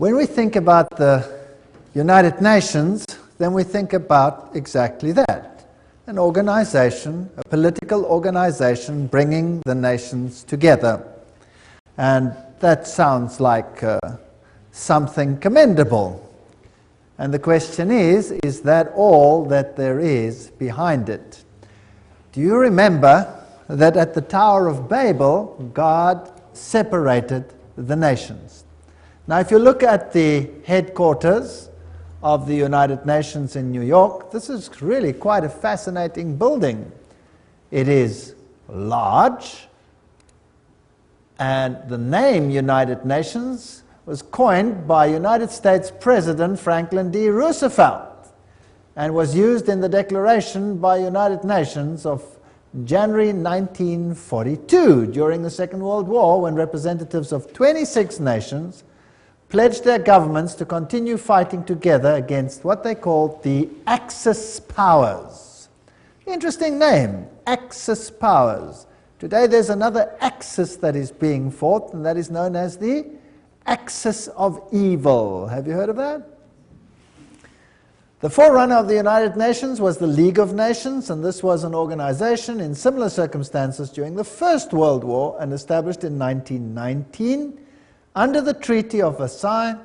When we think about the United Nations, then we think about exactly that. An organization, a political organization bringing the nations together. And that sounds like something commendable. And the question is that all that there is behind it? Do you remember that at the Tower of Babel, God separated the nations? Now, if you look at the headquarters of the United Nations in New York, this is really quite a fascinating building. It is large, and the name United Nations was coined by United States President Franklin D. Roosevelt and was used in the Declaration by United Nations of January 1942 during the Second World War, when representatives of 26 nations pledged their governments to continue fighting together against what they called the Axis powers. Interesting name, Axis powers. Today there's another axis that is being fought, and that is known as the Axis of Evil. Have you heard of that? The forerunner of the United Nations was the League of Nations, and this was an organization in similar circumstances during the First World War and established in 1919 under the Treaty of Versailles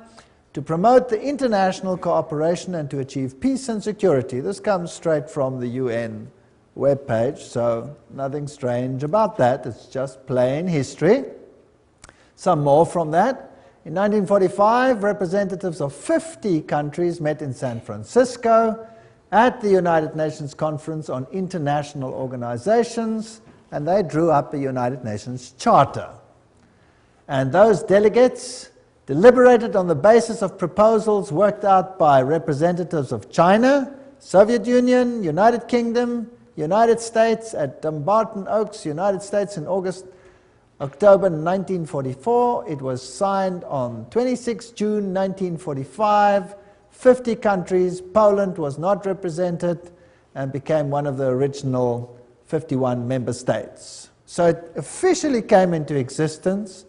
to promote the international cooperation and to achieve peace and security. This comes straight from the UN webpage, so nothing strange about that. It's just plain history. Some more from that. In 1945, representatives of 50 countries met in San Francisco at the United Nations Conference on International Organizations, and they drew up a United Nations Charter. And those delegates deliberated on the basis of proposals worked out by representatives of China, Soviet Union, United Kingdom, United States at Dumbarton Oaks, United States in October 1944. It was signed on 26 June 1945. 50 countries. Poland was not represented and became one of the original 51 member states. So it officially came into existence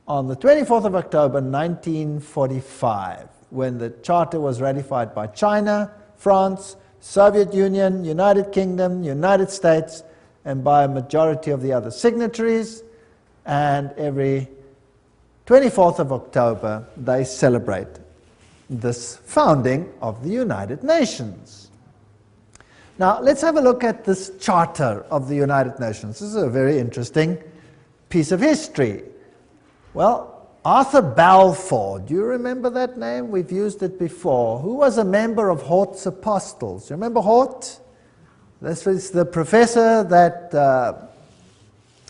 on the 24th of October 1945, when the Charter was ratified by China, France, Soviet Union, United Kingdom, United States, and by a majority of the other signatories. And every 24th of October, they celebrate this founding of the United Nations. Now, let's have a look at this Charter of the United Nations. This is a very interesting piece of history. Well, Arthur Balfour, do you remember that name? We've used it before. Who was a member of Hort's Apostles? You remember Hort? This was the professor that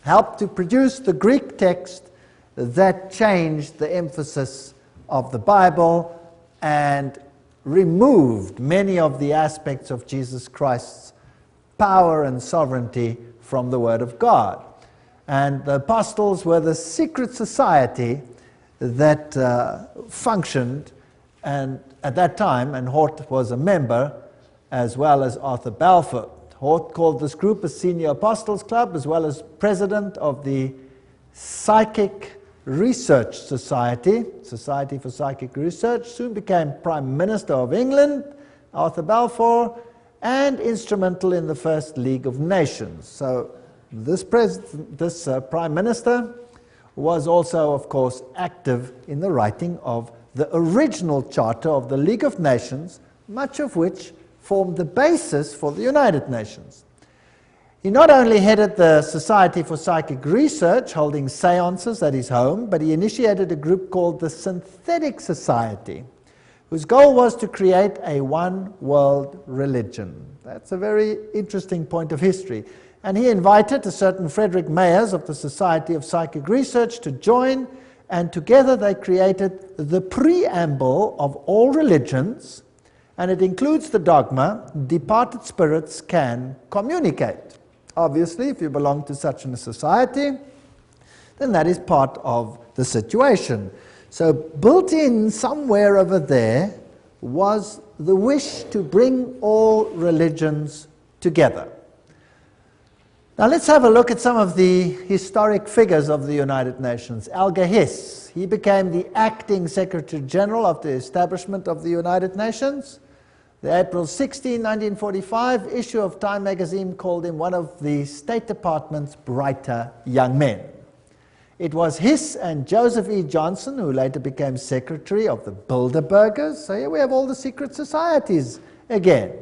helped to produce the Greek text that changed the emphasis of the Bible and removed many of the aspects of Jesus Christ's power and sovereignty from the Word of God. And the apostles were the secret society that functioned and at that time, and Hort was a member as well as Arthur Balfour. Hort called this group a Senior Apostles Club, as well as president of the Psychic Research Society, Society for Psychic Research, soon became Prime Minister of England, Arthur Balfour, and instrumental in the First League of Nations. So this Prime Minister was also, of course, active in the writing of the original Charter of the League of Nations, much of which formed the basis for the United Nations. He not only headed the Society for Psychic Research, holding seances at his home, but he initiated a group called the Synthetic Society, whose goal was to create a one-world religion. That's a very interesting point of history. And he invited a certain Frederick Mayers of the Society of Psychic Research to join, and together they created the preamble of all religions, and it includes the dogma, departed spirits can communicate. Obviously, if you belong to such a society, then that is part of the situation. So built in somewhere over there was the wish to bring all religions together. Now let's have a look at some of the historic figures of the United Nations. Alger Hiss, he became the acting Secretary General of the establishment of the United Nations. The April 16, 1945 issue of Time magazine called him one of the State Department's brighter young men. It was Hiss and Joseph E. Johnson who later became Secretary of the Bilderbergers. So here we have all the secret societies again,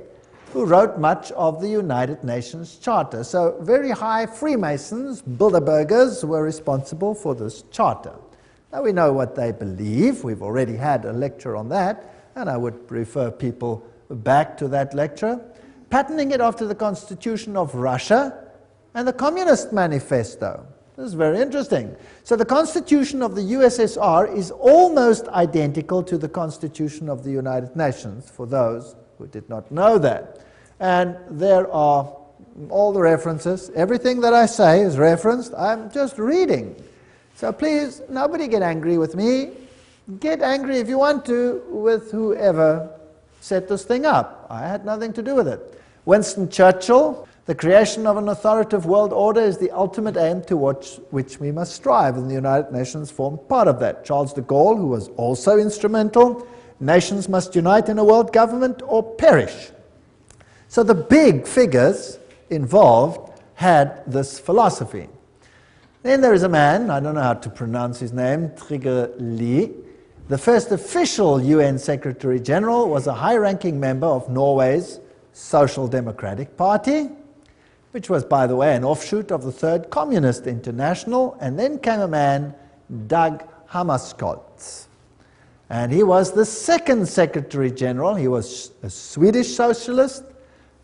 who wrote much of the United Nations Charter. So very high Freemasons, Bilderbergers, were responsible for this charter. Now we know what they believe. We've already had a lecture on that, and I would refer people back to that lecture. Patterning it after the Constitution of Russia and the Communist Manifesto. This is very interesting. So the Constitution of the USSR is almost identical to the Constitution of the United Nations, for those who did not know that. And there are all the references. Everything that I say is referenced. I'm just reading. So please, nobody get angry with me. Get angry if you want to with whoever set this thing up. I had nothing to do with it. Winston Churchill, the creation of an authoritative world order is the ultimate aim towards which we must strive, and the United Nations formed part of that. Charles de Gaulle, who was also instrumental, nations must unite in a world government or perish. So the big figures involved had this philosophy. Then there is a man, I don't know how to pronounce his name, Trygve Lie. The first official UN Secretary General was a high-ranking member of Norway's Social Democratic Party, which was, by the way, an offshoot of the Third Communist International. And then came a man, Dag Hammarskjöld. And he was the second Secretary General. He was a Swedish socialist.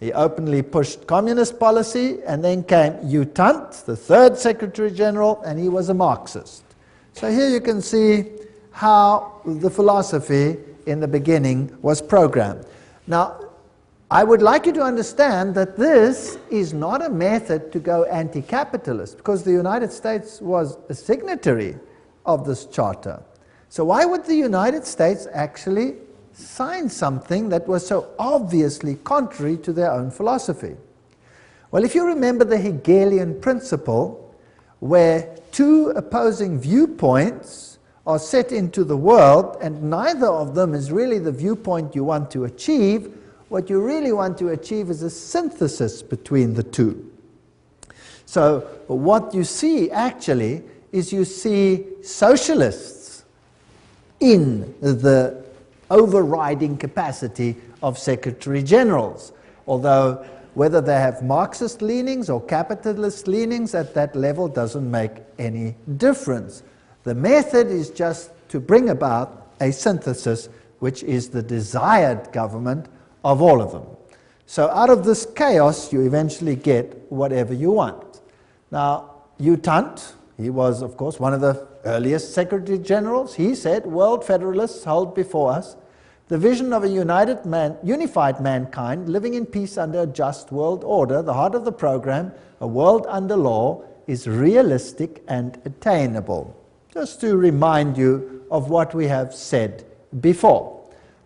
He openly pushed communist policy. And then came U Thant, the third Secretary General, and he was a Marxist. So here you can see how the philosophy in the beginning was programmed. Now, I would like you to understand that this is not a method to go anti-capitalist, because the United States was a signatory of this charter. So why would the United States actually sign something that was so obviously contrary to their own philosophy? Well, if you remember the Hegelian principle, where two opposing viewpoints are set into the world, and neither of them is really the viewpoint you want to achieve, what you really want to achieve is a synthesis between the two. So what you see actually is you see socialists in the overriding capacity of Secretary Generals, although whether they have Marxist leanings or capitalist leanings at that level doesn't make any difference. The method is just to bring about a synthesis, which is the desired government of all of them. So out of this chaos, you eventually get whatever you want. Now, U Thant, he was, of course, one of the earliest Secretary Generals. He said, "World Federalists hold before us the vision of a unified mankind living in peace under a just world order. The heart of the program, a world under law, is realistic and attainable." Just to remind you of what we have said before.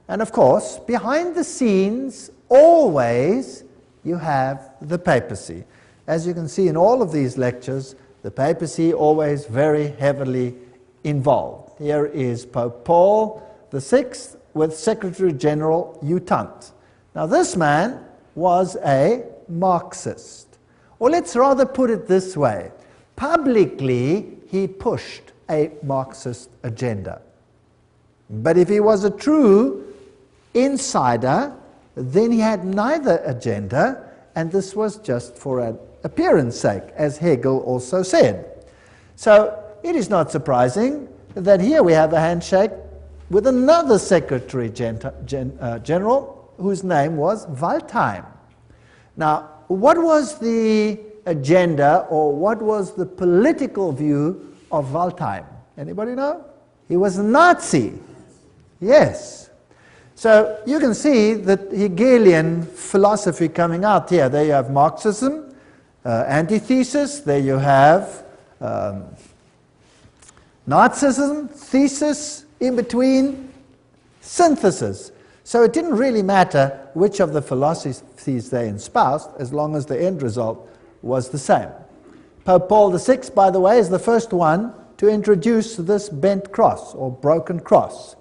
And of course, behind the scenes, always, you have the papacy. As you can see in all of these lectures, the papacy always very heavily involved. Here is Pope Paul VI with Secretary General U Thant. Now this man was a Marxist. Or let's rather put it this way. Publicly, he pushed a Marxist agenda. But if he was a true insider, then he had neither agenda, and this was just for an appearance sake, as Hegel also said. So it is not surprising that here we have a handshake with another Secretary General whose name was Waldheim. Now, what was the agenda, or what was the political view of Waldheim? Anybody know? He was a Nazi. Yes. So you can see the Hegelian philosophy coming out here. There you have Marxism, antithesis. There you have Nazism, thesis, in between, synthesis. So it didn't really matter which of the philosophies they espoused, as long as the end result was the same. Pope Paul VI, by the way, is the first one to introduce this bent cross or broken cross.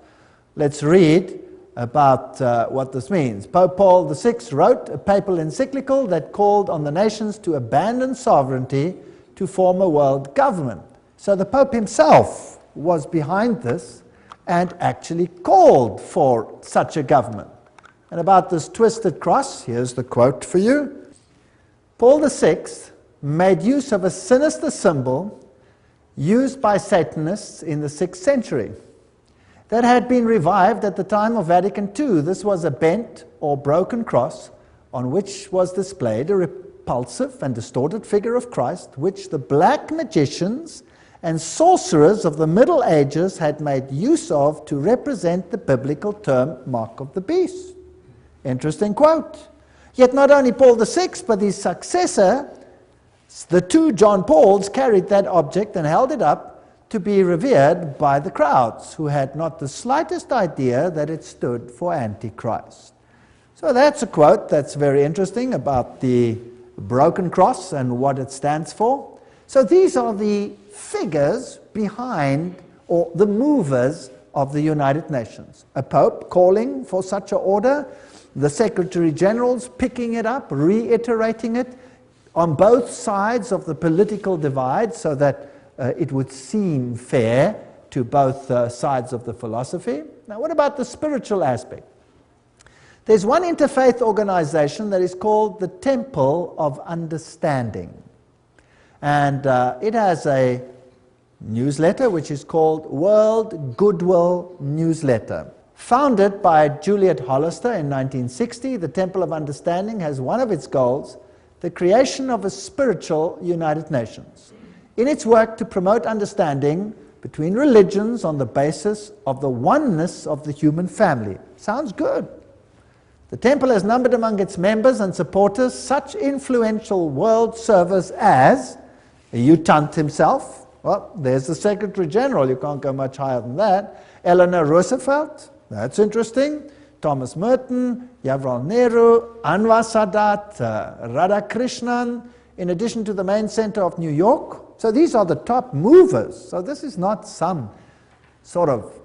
Let's read about what this means. Pope Paul VI wrote a papal encyclical that called on the nations to abandon sovereignty to form a world government. So the Pope himself was behind this and actually called for such a government. And about this twisted cross, here's the quote for you. Paul VI made use of a sinister symbol used by Satanists in the 6th century that had been revived at the time of Vatican II. This was a bent or broken cross on which was displayed a repulsive and distorted figure of Christ, which the black magicians and sorcerers of the Middle Ages had made use of to represent the biblical term mark of the beast. Interesting quote. Yet not only Paul VI, but his successor, the two John Pauls, carried that object and held it up to be revered by the crowds, who had not the slightest idea that it stood for Antichrist. So that's a quote that's very interesting about the broken cross and what it stands for. So these are the figures behind, or the movers of the United Nations. A pope calling for such an order, the Secretary Generals picking it up, reiterating it on both sides of the political divide so that it would seem fair to both sides of the philosophy. Now, what about the spiritual aspect? There's one interfaith organization that is called the Temple of Understanding. And it has a newsletter which is called World Goodwill Newsletter. Founded by Juliet Hollister in 1960, the Temple of Understanding has one of its goals, the creation of a spiritual United Nations. In its work to promote understanding between religions on the basis of the oneness of the human family. Sounds good. The Temple has numbered among its members and supporters such influential world servers as U Thant himself. Well, there's the Secretary General, you can't go much higher than that. Eleanor Roosevelt, that's interesting. Thomas Merton, Jawaharlal Nehru, Anwar Sadat, Radhakrishnan, in addition to the main center of New York. So these are the top movers. So this is not some sort of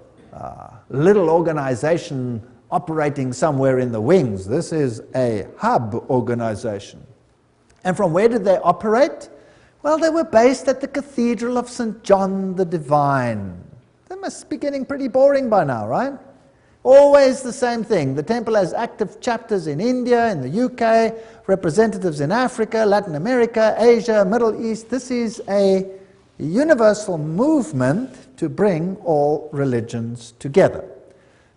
little organization operating somewhere in the wings. This is a hub organization. And from where did they operate? Well, they were based at the Cathedral of St. John the Divine. That must be getting pretty boring by now, right? Always the same thing. The temple has active chapters in India, in the UK, representatives in Africa, Latin America, Asia, Middle East. This is a universal movement to bring all religions together.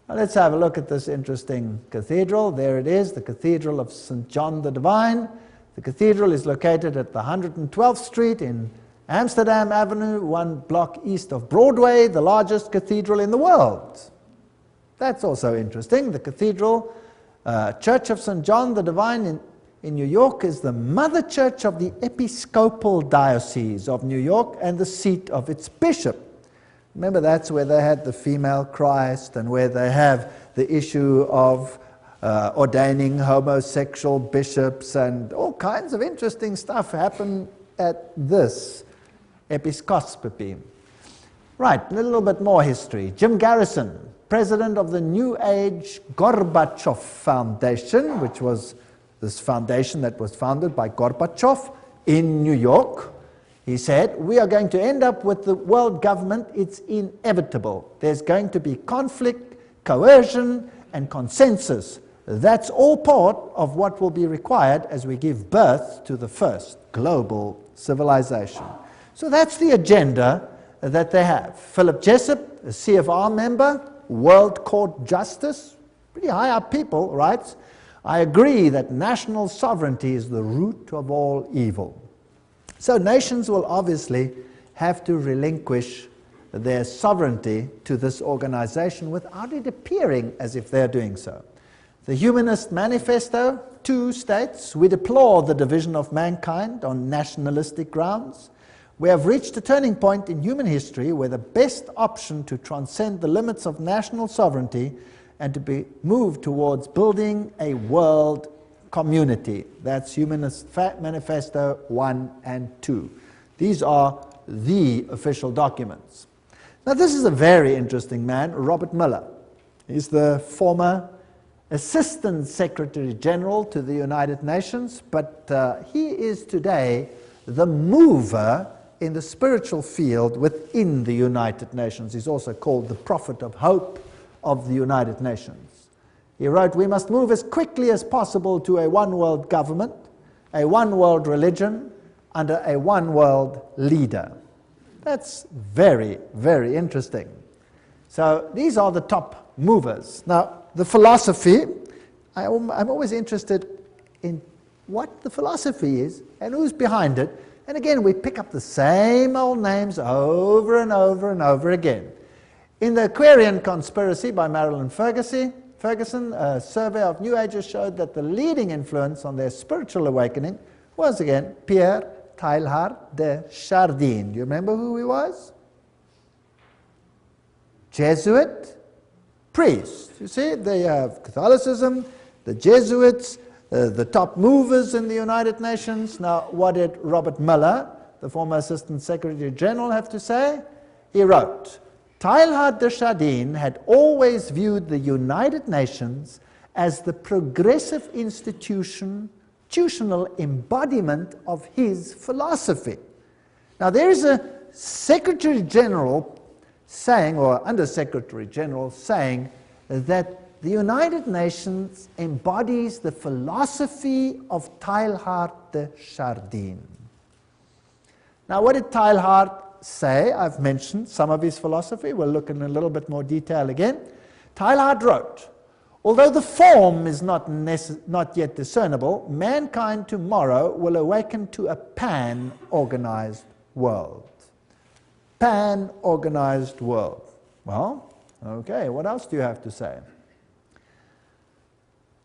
Now let's have a look at this interesting cathedral. There it is, the Cathedral of St. John the Divine. The cathedral is located at the 112th Street in Amsterdam Avenue, 1 block east of Broadway, the largest cathedral in the world. That's also interesting. The Cathedral Church of St. John the Divine in New York is the mother church of the Episcopal Diocese of New York and the seat of its bishop. Remember, that's where they had the female Christ and where they have the issue of ordaining homosexual bishops, and all kinds of interesting stuff happen at this episcopacy. Right, a little bit more history. Jim Garrison, president of the New Age Gorbachev Foundation, which was this foundation that was founded by Gorbachev in New York. He said, we are going to end up with the world government. It's inevitable. There's going to be conflict, coercion, and consensus. That's all part of what will be required as we give birth to the first global civilization. So that's the agenda that they have. Philip Jessup, a CFR member, World Court Justice, pretty high up people, writes, I agree that national sovereignty is the root of all evil. So nations will obviously have to relinquish their sovereignty to this organization without it appearing as if they're doing so. The Humanist Manifesto 2 states, we deplore the division of mankind on nationalistic grounds. We have reached a turning point in human history where the best option to transcend the limits of national sovereignty and to be moved towards building a world community. That's Humanist Manifesto 1 and 2. These are the official documents. Now this is a very interesting man, Robert Mueller. He's the former Assistant Secretary General to the United Nations, but he is today the mover in the spiritual field within the United Nations. He's also called the prophet of hope of the United Nations. He wrote, "We must move as quickly as possible to a one-world government, a one-world religion, under a one-world leader." That's very, very interesting. So these are the top movers. Now, the philosophy, I'm always interested in what the philosophy is and who's behind it. And again, we pick up the same old names over and over and over again. In the Aquarian Conspiracy by Marilyn Ferguson, a survey of New Agers showed that the leading influence on their spiritual awakening was, again, Pierre Teilhard de Chardin. Do you remember who he was? Jesuit priest. You see, they have Catholicism, the Jesuits, the top movers in the United Nations. Now, what did Robert Mueller, the former Assistant Secretary General, have to say? He wrote, "Teilhard de Chardin had always viewed the United Nations as the progressive institutional embodiment of his philosophy." Now, there is a Secretary General saying, or Under Secretary General saying, that the United Nations embodies the philosophy of Teilhard de Chardin. Now, what did Teilhard say? I've mentioned some of his philosophy. We'll look in a little bit more detail again. Teilhard wrote, "Although the form is not yet discernible, mankind tomorrow will awaken to a pan-organized world." Pan-organized world. Well, okay, what else do you have to say?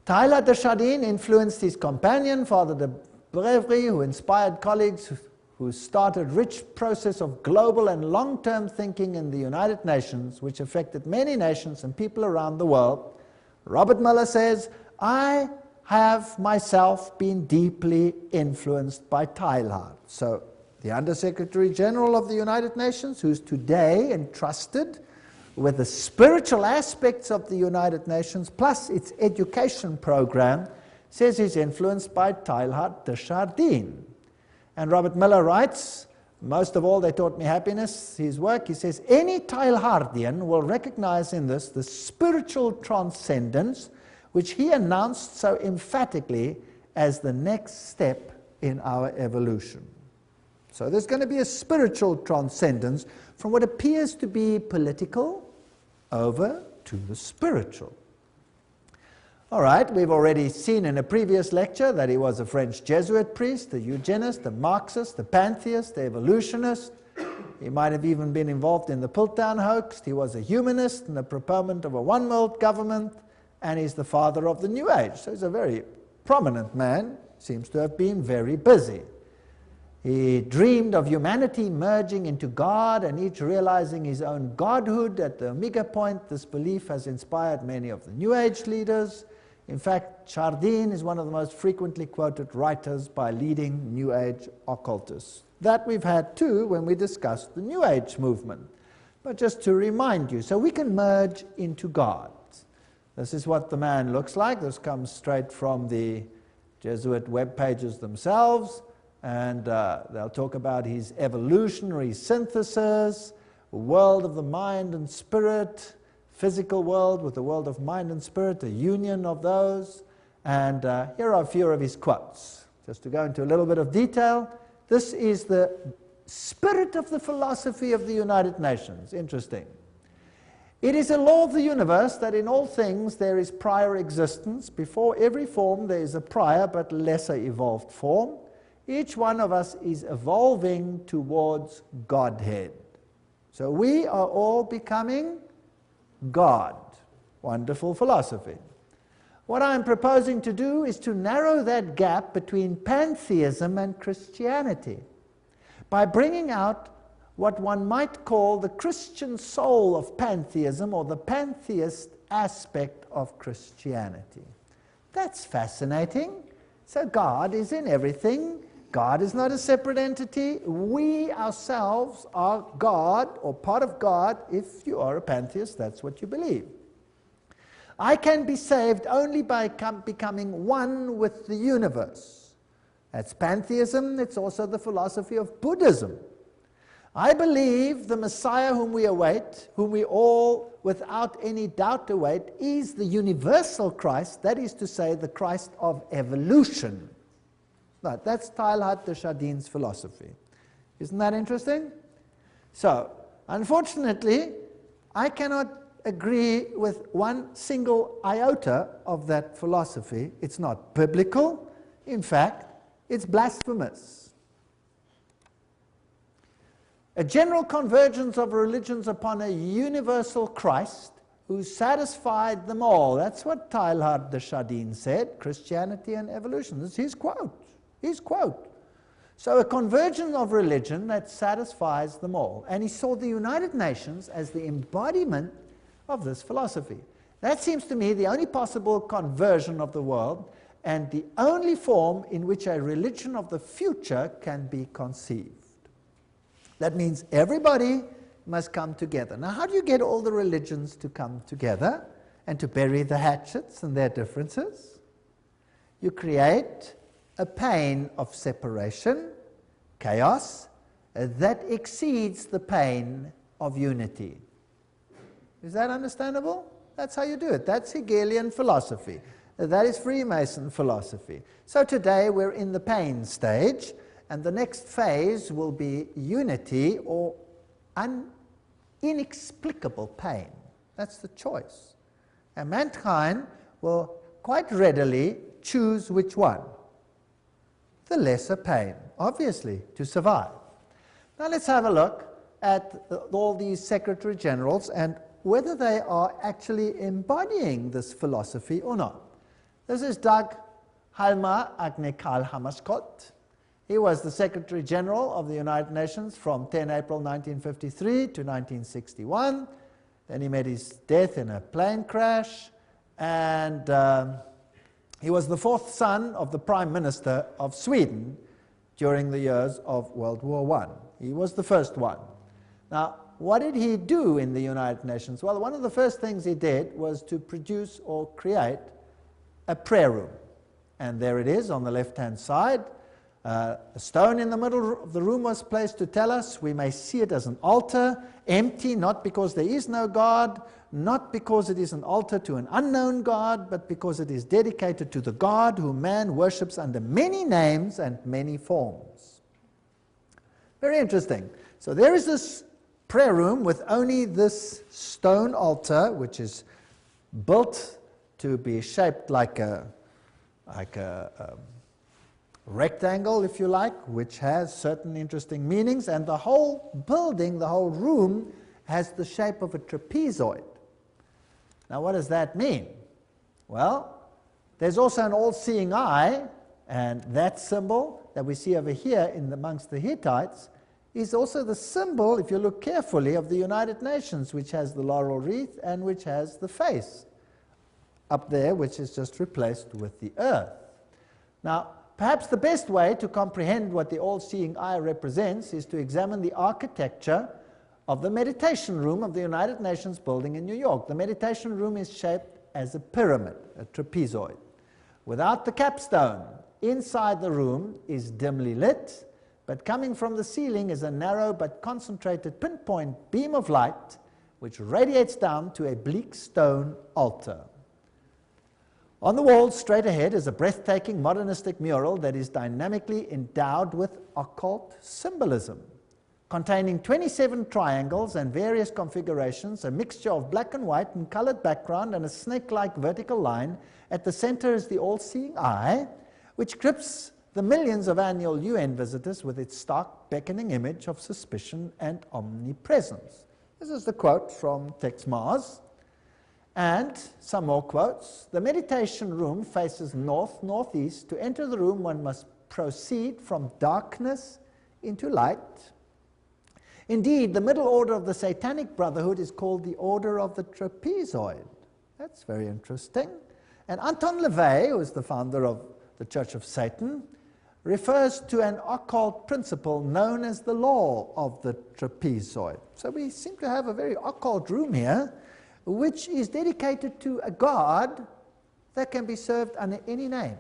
Teilhard de Chardin influenced his companion, Father de Brévry, who inspired colleagues who started rich process of global and long-term thinking in the United Nations, which affected many nations and people around the world. Robert Mueller says, "I have myself been deeply influenced by Teilhard." So the Under-Secretary General of the United Nations, who's today entrusted with the spiritual aspects of the United Nations, plus its education program, says he's influenced by Teilhard de Chardin. And Robert Mueller writes, "Most of all, they taught me happiness," his work. He says, "Any Teilhardian will recognize in this the spiritual transcendence which he announced so emphatically as the next step in our evolution." So there's going to be a spiritual transcendence from what appears to be political over to the spiritual. All right, we've already seen in a previous lecture that he was a French Jesuit priest, a eugenist, a Marxist, a pantheist, a evolutionist. He might have even been involved in the Piltdown hoax. He was a humanist and a proponent of a one-world government, and he's the father of the New Age. So he's a very prominent man, seems to have been very busy. He dreamed of humanity merging into God and each realizing his own godhood at the omega point. This belief has inspired many of the New Age leaders. In fact, Chardin is one of the most frequently quoted writers by leading New Age occultists. That we've had too when we discussed the New Age movement. But just to remind you, so we can merge into God. This is what the man looks like. This comes straight from the Jesuit web pages themselves. And they'll talk about his evolutionary synthesis, world of the mind and spirit, physical world with the world of mind and spirit, a union of those. And here are a few of his quotes. Just to go into a little bit of detail, this is the spirit of the philosophy of the United Nations. Interesting. "It is a law of the universe that in all things there is prior existence. Before every form there is a prior but lesser evolved form. Each one of us is evolving towards Godhead." So we are all becoming God. Wonderful philosophy. What I'm proposing to do is to narrow that gap between pantheism and Christianity by bringing out what one might call the Christian soul of pantheism, or the pantheist aspect of Christianity. That's fascinating. So God is in everything. God is not a separate entity. We ourselves are God, or part of God. If you are a pantheist, that's what you believe. I can be saved only by becoming one with the universe. That's pantheism. It's also the philosophy of Buddhism. I believe the Messiah whom we await, whom we all without any doubt await, is the universal Christ, that is to say, the Christ of evolution. Right, that's Teilhard de Chardin's philosophy. Isn't that interesting? So, unfortunately, I cannot agree with one single iota of that philosophy. It's not biblical. In fact, it's blasphemous. A general convergence of religions upon a universal Christ who satisfied them all. That's what Teilhard de Chardin said, Christianity and evolution. This is his quote. His quote. So a convergence of religion that satisfies them all. And he saw the United Nations as the embodiment of this philosophy. That seems to me the only possible conversion of the world and the only form in which a religion of the future can be conceived. That means everybody must come together. Now, how do you get all the religions to come together and to bury the hatchets and their differences? You create a pain of separation, chaos, that exceeds the pain of unity. Is that understandable? That's how you do it. That's Hegelian philosophy. That is Freemason philosophy. So today we're in the pain stage, and the next phase will be unity or inexplicable pain. That's the choice. And mankind will quite readily choose which one? The lesser pain, obviously, to survive. Now let's have a look at all these Secretary Generals and whether they are actually embodying this philosophy or not. This is Dag Hjalmar Agne Hammarskjöld. He was the Secretary General of the United Nations from 10 April 1953 to 1961. Then he met his death in a plane crash, and he was the fourth son of the Prime Minister of Sweden during the years of World War I. He was the first one. Now, what did he do in the United Nations? Well, one of the first things he did was to produce or create a prayer room. And there it is on the left-hand side. A stone in the middle of the room was placed to tell us we may see it as an altar, empty, not because there is no God, not because it is an altar to an unknown God, but because it is dedicated to the God whom man worships under many names and many forms. Very interesting. So there is this prayer room with only this stone altar, which is built to be shaped like a rectangle, if you like, which has certain interesting meanings, and the whole building, the whole room, has the shape of a trapezoid. Now, what does that mean? Well, there's also an all-seeing eye, and that symbol that we see over here amongst the Hittites is also the symbol, if you look carefully, of the United Nations, which has the laurel wreath and which has the face up there, which is just replaced with the earth. Now, perhaps the best way to comprehend what the all-seeing eye represents is to examine the architecture of the meditation room of the United Nations building in New York. The meditation room is shaped as a pyramid, a trapezoid. Without the capstone, inside the room is dimly lit, but coming from the ceiling is a narrow but concentrated pinpoint beam of light which radiates down to a bleak stone altar. On the wall straight ahead is a breathtaking modernistic mural that is dynamically endowed with occult symbolism. Containing 27 triangles and various configurations, a mixture of black and white and colored background and a snake-like vertical line, at the center is the all-seeing eye, which grips the millions of annual UN visitors with its stark beckoning image of suspicion and omnipresence. This is the quote from Tex Mars. And some more quotes. The meditation room faces north-northeast. To enter the room, one must proceed from darkness into light. Indeed, the middle order of the Satanic Brotherhood is called the Order of the Trapezoid. That's very interesting. And Anton LaVey, who is the founder of the Church of Satan, refers to an occult principle known as the law of the trapezoid. So we seem to have a very occult room here, which is dedicated to a God that can be served under any name.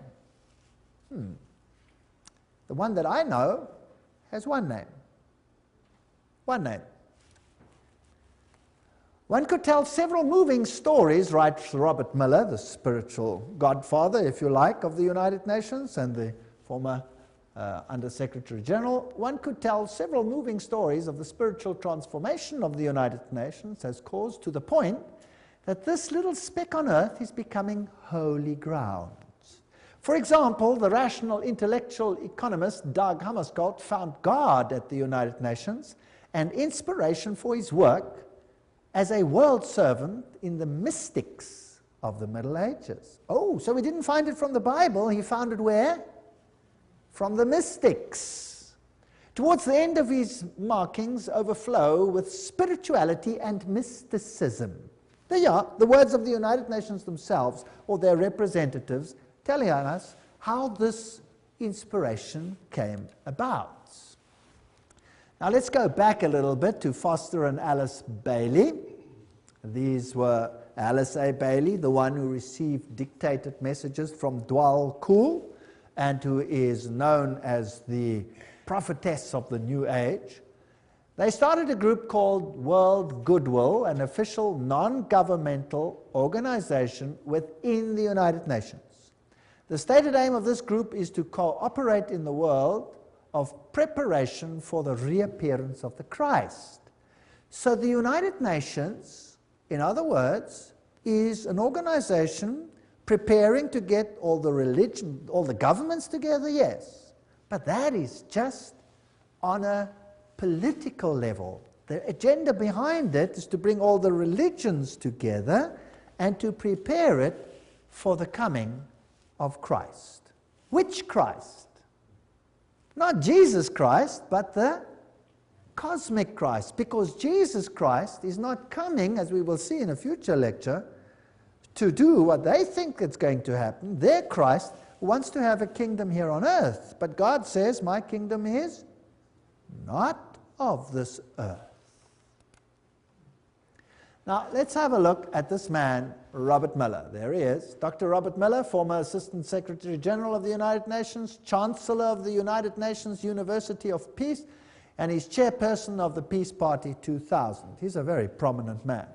The one that I know has one name. One name. One could tell several moving stories, writes Robert Miller, the spiritual godfather, if you like, of the United Nations and the former Under-Secretary General. One could tell several moving stories of the spiritual transformation of the United Nations has caused, to the point that this little speck on earth is becoming holy ground. For example, the rational intellectual economist Dag Hammarskjöld found God at the United Nations and inspiration for his work as a world servant in the mystics of the Middle Ages. Oh, so he didn't find it from the Bible, he found it where? From the mystics. Towards the end of his markings overflow with spirituality and mysticism. There you are, the words of the United Nations themselves, or their representatives, telling us how this inspiration came about. Now let's go back a little bit to Foster and Alice Bailey. These were Alice A. Bailey, the one who received dictated messages from Dwal Kul, and who is known as the prophetess of the New Age. They started a group called World Goodwill, an official non-governmental organization within the United Nations. The stated aim of this group is to cooperate in the world of preparation for the reappearance of the Christ. So the United Nations, in other words, is an organization preparing to get all the governments together, yes. But that is just on a political level. The agenda behind it is to bring all the religions together and to prepare it for the coming of Christ. Which Christ? Not Jesus Christ, but the cosmic Christ. Because Jesus Christ is not coming, as we will see in a future lecture, to do what they think is going to happen. Their Christ wants to have a kingdom here on earth. But God says, my kingdom is not of this earth. Now, let's have a look at this man, Robert Miller. There he is. Dr. Robert Miller, former Assistant Secretary General of the United Nations, Chancellor of the United Nations University of Peace, and he's chairperson of the Peace Party 2000. He's a very prominent man.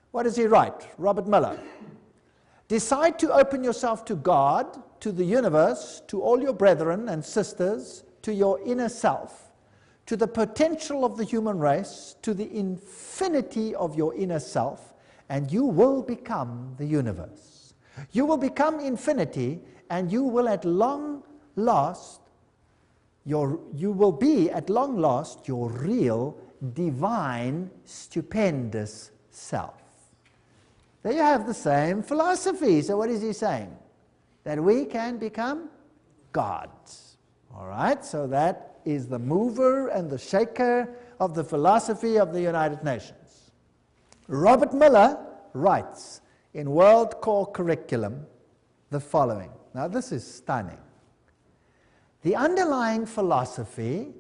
What does he write? Robert Miller. Decide to open yourself to God, to the universe, to all your brethren and sisters, to your inner self, to the potential of the human race, to the infinity of your inner self, and you will become the universe. You will become infinity, and you will at long last, you will be at long last your real, divine, stupendous self. There you have the same philosophy. So what is he saying? That we can become gods. All right, so that is the mover and the shaker of the philosophy of the United Nations. Robert Miller writes in World Core Curriculum the following. Now this is stunning. The underlying philosophy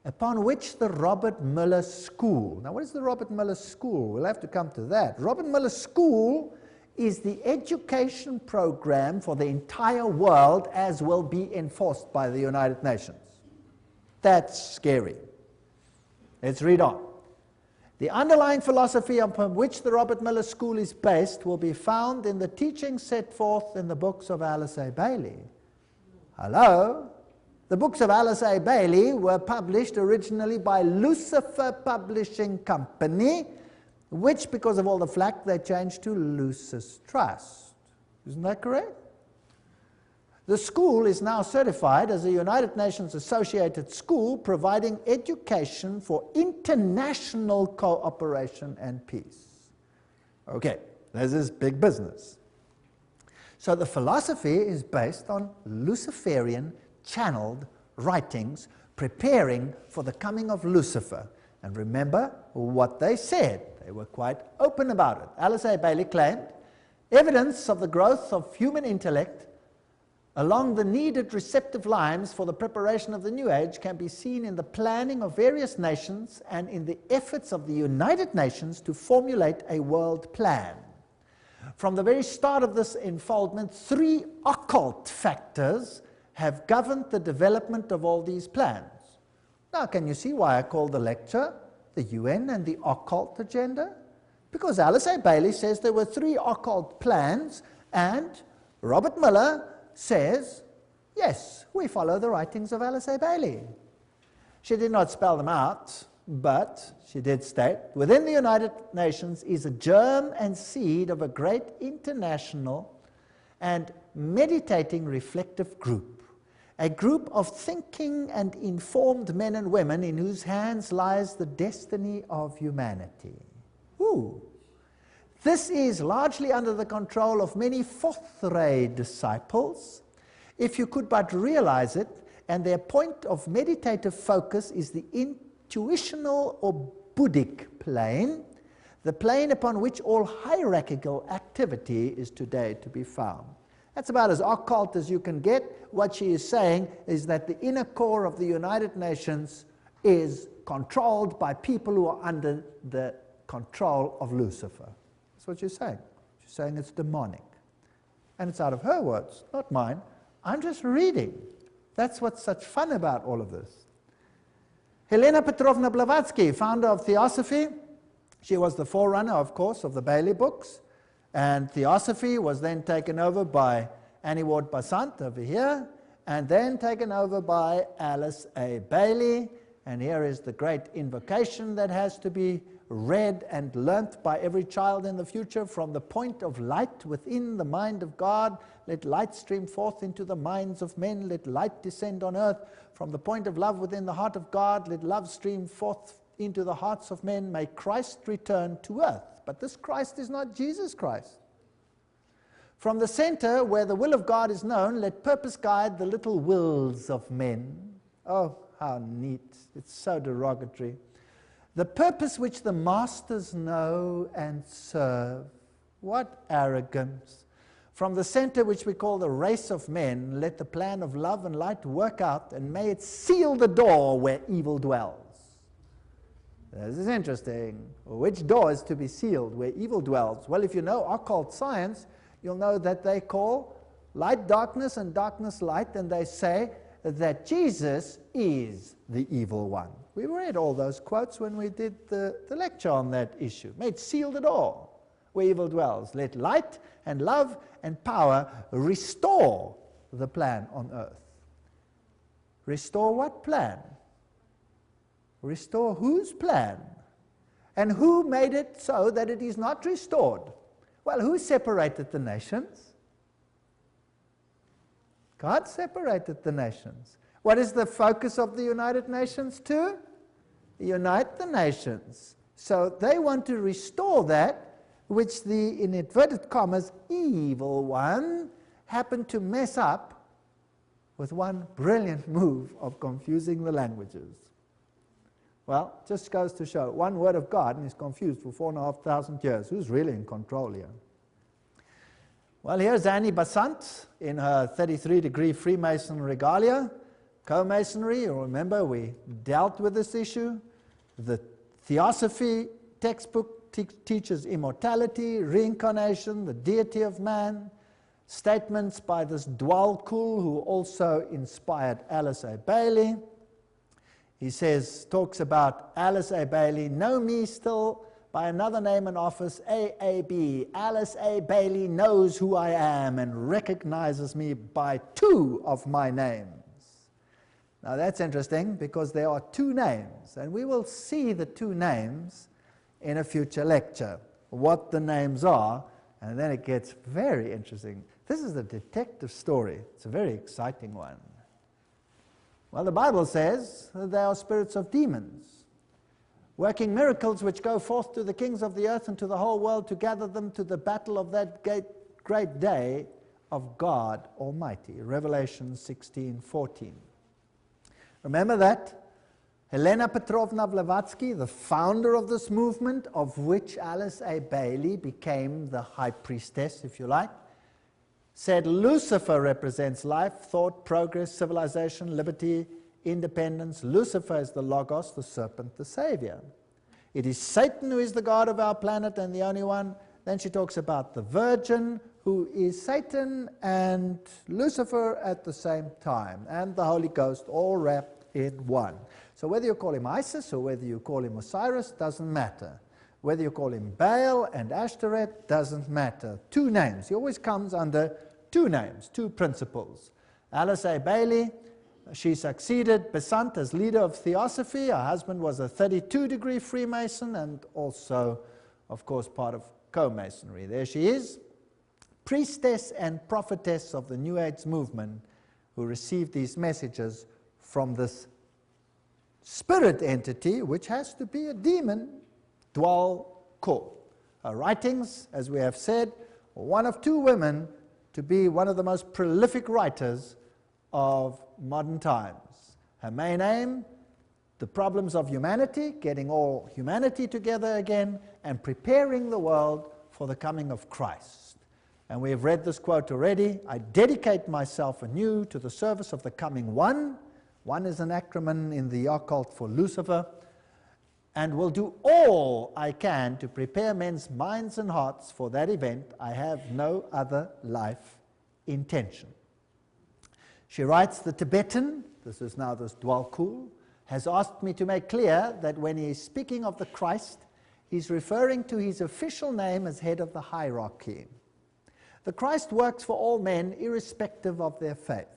upon which the Robert Miller School, now what is the Robert Miller School? We'll have to come to that. Robert Miller School is the education program for the entire world as will be enforced by the United Nations. That's scary. Let's read on. The underlying philosophy upon which the Robert Miller School is based will be found in the teachings set forth in the books of Alice A. Bailey. Hello? The books of Alice A. Bailey were published originally by Lucifer Publishing Company, which, because of all the flack, they changed to Lucis Trust. Isn't that correct? The school is now certified as a United Nations associated school providing education for international cooperation and peace. Okay, this is big business. So the philosophy is based on Luciferian channeled writings preparing for the coming of Lucifer. And remember what they said. They were quite open about it. Alice A. Bailey claimed evidence of the growth of human intellect along the needed receptive lines for the preparation of the new age can be seen in the planning of various nations and in the efforts of the United Nations to formulate a world plan. From the very start of this unfoldment, 3 occult factors have governed the development of all these plans. Now, can you see why I call the lecture the UN and the occult agenda? Because Alice A. Bailey says there were 3 occult plans, and Robert Miller says, yes, we follow the writings of Alice A. Bailey. She did not spell them out, but she did state, within the United Nations is a germ and seed of a great international and meditating reflective group, a group of thinking and informed men and women in whose hands lies the destiny of humanity. Ooh. This is largely under the control of many fourth-ray disciples, if you could but realize it, and their point of meditative focus is the intuitional or Buddhic plane, the plane upon which all hierarchical activity is today to be found. That's about as occult as you can get. What she is saying is that the inner core of the United Nations is controlled by people who are under the control of Lucifer. That's what she's saying. She's saying it's demonic. And it's out of her words, not mine. I'm just reading. That's what's such fun about all of this. Helena Petrovna Blavatsky, founder of Theosophy. She was the forerunner, of course, of the Bailey books. And Theosophy was then taken over by Annie Ward Basant over here, and then taken over by Alice A. Bailey. And here is the great invocation that has to be read and learnt by every child in the future. From the point of light within the mind of God, let light stream forth into the minds of men, let light descend on earth. From the point of love within the heart of God, let love stream forth into the hearts of men. May Christ return to earth. But this Christ is not Jesus Christ. From the center where the will of God is known, let purpose guide the little wills of men. Oh, how neat. It's so derogatory. The purpose which the masters know and serve. What arrogance. From the center which we call the race of men, let the plan of love and light work out, and may it seal the door where evil dwells. This is interesting. Which door is to be sealed where evil dwells? Well, if you know occult science, you'll know that they call light darkness and darkness light, and they say that Jesus is the evil one. We read all those quotes when we did the lecture on that issue. May it seal the door where evil dwells. Let light and love and power restore the plan on earth. Restore what plan? Restore whose plan? And who made it so that it is not restored? Well, who separated the nations? God separated the nations. What is the focus of the United Nations to? Unite the nations. So they want to restore that which the, in inverted commas, evil one happened to mess up with one brilliant move of confusing the languages. Well, just goes to show, one word of God and he's confused for 4,500 years. Who's really in control here? Well, here's Annie Besant in her 33-degree Freemason regalia. Co-Masonry, you remember we dealt with this issue. The Theosophy textbook teaches immortality, reincarnation, the deity of man. Statements by this Dwalkul, who also inspired Alice A. Bailey. He says, talks about Alice A. Bailey, know me still by another name and office, AAB. Alice A. Bailey knows who I am and recognizes me by 2 of my names. Now that's interesting because there are 2 names, and we will see the 2 names in a future lecture, what the names are, and then it gets very interesting. This is a detective story. It's a very exciting one. Well, the Bible says that they are spirits of demons, working miracles which go forth to the kings of the earth and to the whole world to gather them to the battle of that great day of God Almighty. Revelation 16:14. Remember that? Helena Petrovna Blavatsky, the founder of this movement, of which Alice A. Bailey became the high priestess, if you like, said Lucifer represents life, thought, progress, civilization, liberty, independence. Lucifer is the Logos, the serpent, the Savior. It is Satan who is the God of our planet and the only one. Then she talks about the Virgin, who is Satan and Lucifer at the same time, and the Holy Ghost, all wrapped in one. So whether you call him Isis or whether you call him Osiris, doesn't matter. Whether you call him Baal and Ashtoreth, doesn't matter. Two names. He always comes under two names, two principles. Alice A. Bailey, she succeeded Besant as leader of Theosophy. Her husband was a 32-degree Freemason and also, of course, part of co-masonry. There she is, priestess and prophetess of the New Age movement, who received these messages from this spirit entity, which has to be a demon, Dwal Kor. Her writings, as we have said, were one of two women to be one of the most prolific writers of modern times. Her main aim, the problems of humanity, getting all humanity together again, and preparing the world for the coming of Christ. And we have read this quote already. I dedicate myself anew to the service of the coming One. One is an acronym in the occult for Lucifer. And will do all I can to prepare men's minds and hearts for that event. I have no other life intention. She writes, the Tibetan, this is now this Dwal Kor, has asked me to make clear that when he is speaking of the Christ, he's referring to his official name as head of the hierarchy. The Christ works for all men irrespective of their faith.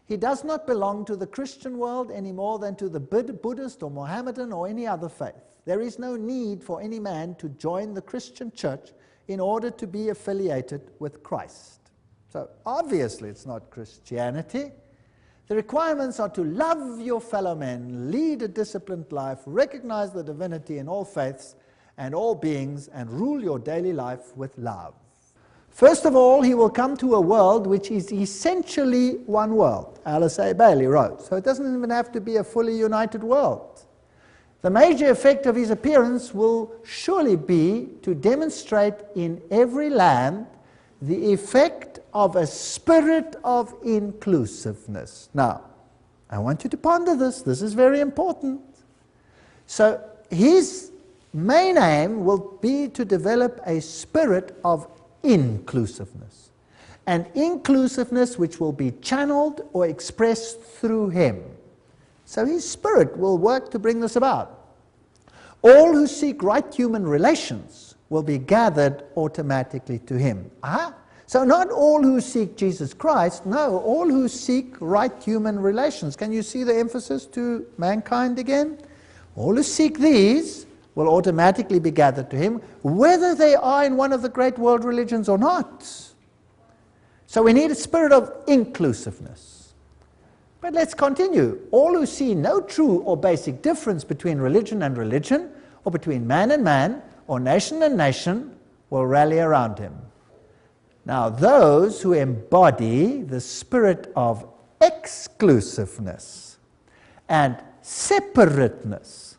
He does not belong to the Christian world any more than to the Buddhist or Mohammedan or any other faith. There is no need for any man to join the Christian church in order to be affiliated with Christ. So obviously it's not Christianity. The requirements are to love your fellow men, lead a disciplined life, recognize the divinity in all faiths and all beings, and rule your daily life with love. First of all, he will come to a world which is essentially one world, Alice A. Bailey wrote. So it doesn't even have to be a fully united world. The major effect of his appearance will surely be to demonstrate in every land the effect of a spirit of inclusiveness. Now, I want you to ponder this. This is very important. So his main aim will be to develop a spirit of inclusiveness. And inclusiveness which will be channeled or expressed through him. So his spirit will work to bring this about. All who seek right human relations will be gathered automatically to him. So not all who seek Jesus Christ, no, all who seek right human relations. Can you see the emphasis to mankind again? All who seek these will automatically be gathered to him, whether they are in one of the great world religions or not. So we need a spirit of inclusiveness. But let's continue. All who see no true or basic difference between religion and religion, or between man and man, or nation and nation, will rally around him. Now, those who embody the spirit of exclusiveness and separateness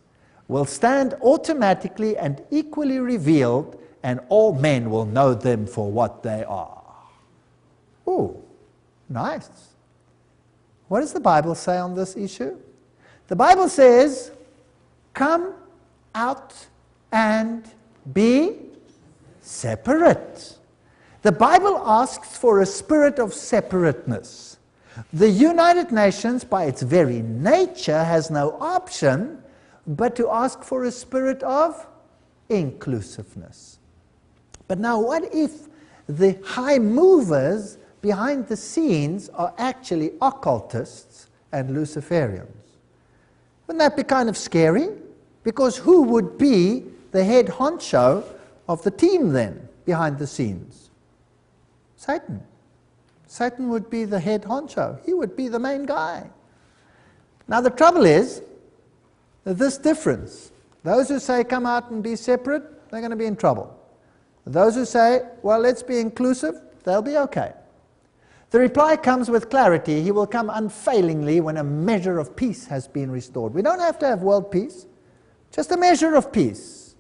will stand automatically and equally revealed, and all men will know them for what they are. Ooh, nice. What does the Bible say on this issue? The Bible says, come out and be separate. The Bible asks for a spirit of separateness. The United Nations, by its very nature, has no option but to ask for a spirit of inclusiveness. But now, what if the high movers behind the scenes are actually occultists and Luciferians? Wouldn't that be kind of scary? Because who would be the head honcho of the team then, behind the scenes? Satan. Satan would be the head honcho. He would be the main guy. Now the trouble is, this difference. Those who say come out and be separate, they're going to be in trouble. Those who say, well, let's be inclusive, they'll be okay. The reply comes with clarity. He will come unfailingly when a measure of peace has been restored. We don't have to have world peace, just a measure of peace.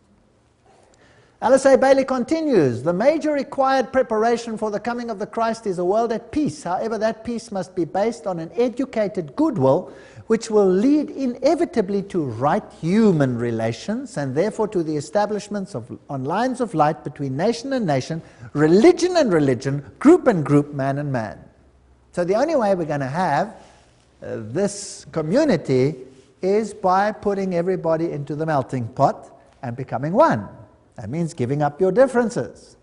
Alice A. Bailey continues, the major required preparation for the coming of the Christ is a world at peace. However, that peace must be based on an educated goodwill which will lead inevitably to right human relations and therefore to the establishments on lines of light between nation and nation, religion and religion, group and group, man and man. So the only way we're going to have this community is by putting everybody into the melting pot and becoming one. That means giving up your differences.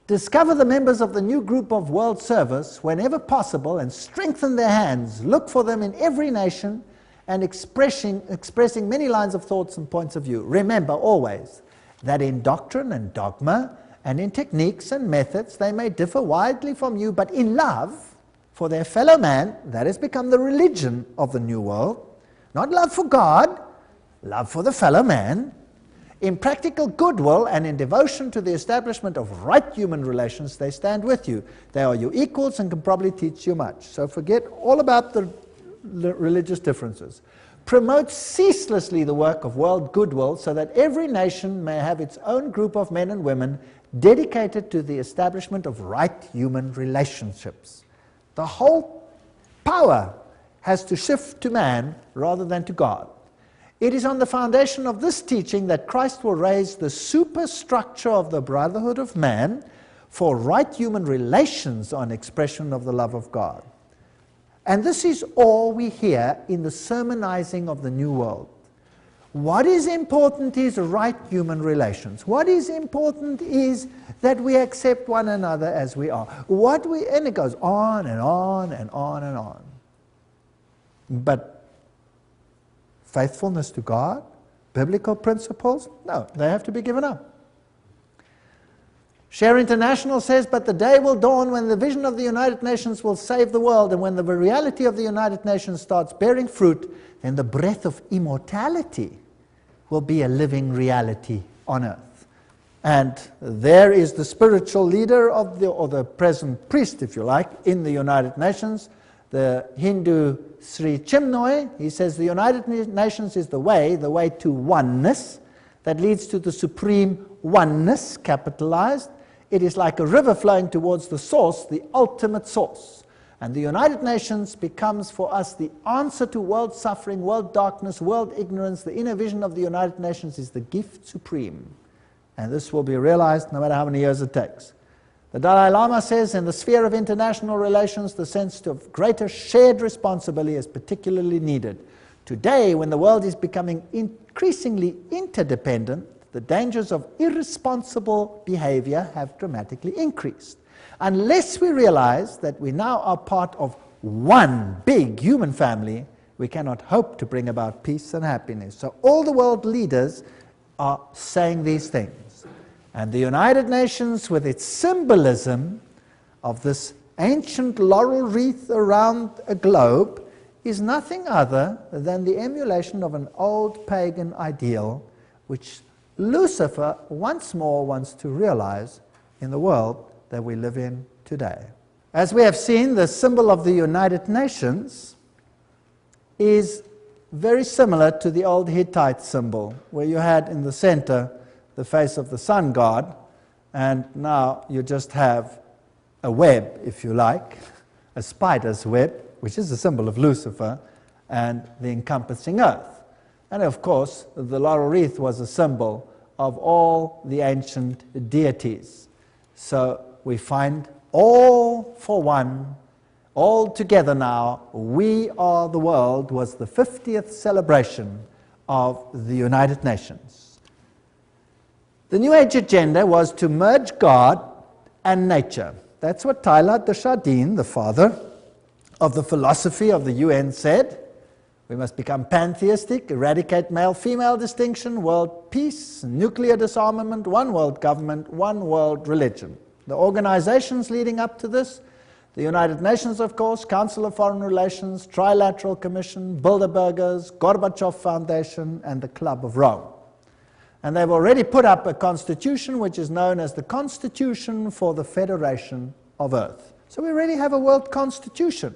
Discover the members of the new group of world service whenever possible and strengthen their hands. Look for them in every nation and expressing many lines of thoughts and points of view. Remember always that in doctrine and dogma and in techniques and methods they may differ widely from you, but in love for their fellow man, that has become the religion of the new world. Not love for God, love for the fellow man. In practical goodwill and in devotion to the establishment of right human relations, they stand with you. They are your equals and can probably teach you much. So forget all about the religious differences. Promote ceaselessly the work of world goodwill so that every nation may have its own group of men and women dedicated to the establishment of right human relationships. The whole power has to shift to man rather than to God. It is on the foundation of this teaching that Christ will raise the superstructure of the brotherhood of man for right human relations on expression of the love of God. And this is all we hear in the sermonizing of the New World. What is important is right human relations. What is important is that we accept one another as we are. And it goes on and on and on and on. But faithfulness to God, biblical principles, no, they have to be given up. Share International says, but the day will dawn when the vision of the United Nations will save the world, and when the reality of the United Nations starts bearing fruit, then the breath of immortality will be a living reality on earth. And there is the spiritual leader of or the present priest, if you like, in the United Nations, the Hindu Sri Chinmoy. He says the United Nations is the way to oneness that leads to the supreme oneness, capitalized. It is like a river flowing towards the source, the ultimate source. And the United Nations becomes for us the answer to world suffering, world darkness, world ignorance. The inner vision of the United Nations is the gift supreme. And this will be realized no matter how many years it takes. The Dalai Lama says, in the sphere of international relations, the sense of greater shared responsibility is particularly needed. Today, when the world is becoming increasingly interdependent, the dangers of irresponsible behavior have dramatically increased. Unless we realize that we now are part of one big human family, we cannot hope to bring about peace and happiness. So all the world leaders are saying these things. And the United Nations, with its symbolism of this ancient laurel wreath around a globe, is nothing other than the emulation of an old pagan ideal, which Lucifer once more wants to realize in the world that we live in today. As we have seen, the symbol of the United Nations is very similar to the old Hittite symbol, where you had in the center the face of the sun god, and now you just have a web, if you like, a spider's web, which is a symbol of Lucifer, and the encompassing earth. And of course, the laurel wreath was a symbol of all the ancient deities. So we find all for one, all together now, we are the world, was the 50th celebration of the United Nations. The New Age agenda was to merge God and nature. That's what Teilhard de Chardin, the father of the philosophy of the UN, said. We must become pantheistic, eradicate male-female distinction, world peace, nuclear disarmament, one world government, one world religion. The organizations leading up to this, the United Nations, of course, Council of Foreign Relations, Trilateral Commission, Bilderbergers, Gorbachev Foundation, and the Club of Rome. And they've already put up a constitution which is known as the Constitution for the Federation of Earth. So we already have a world constitution.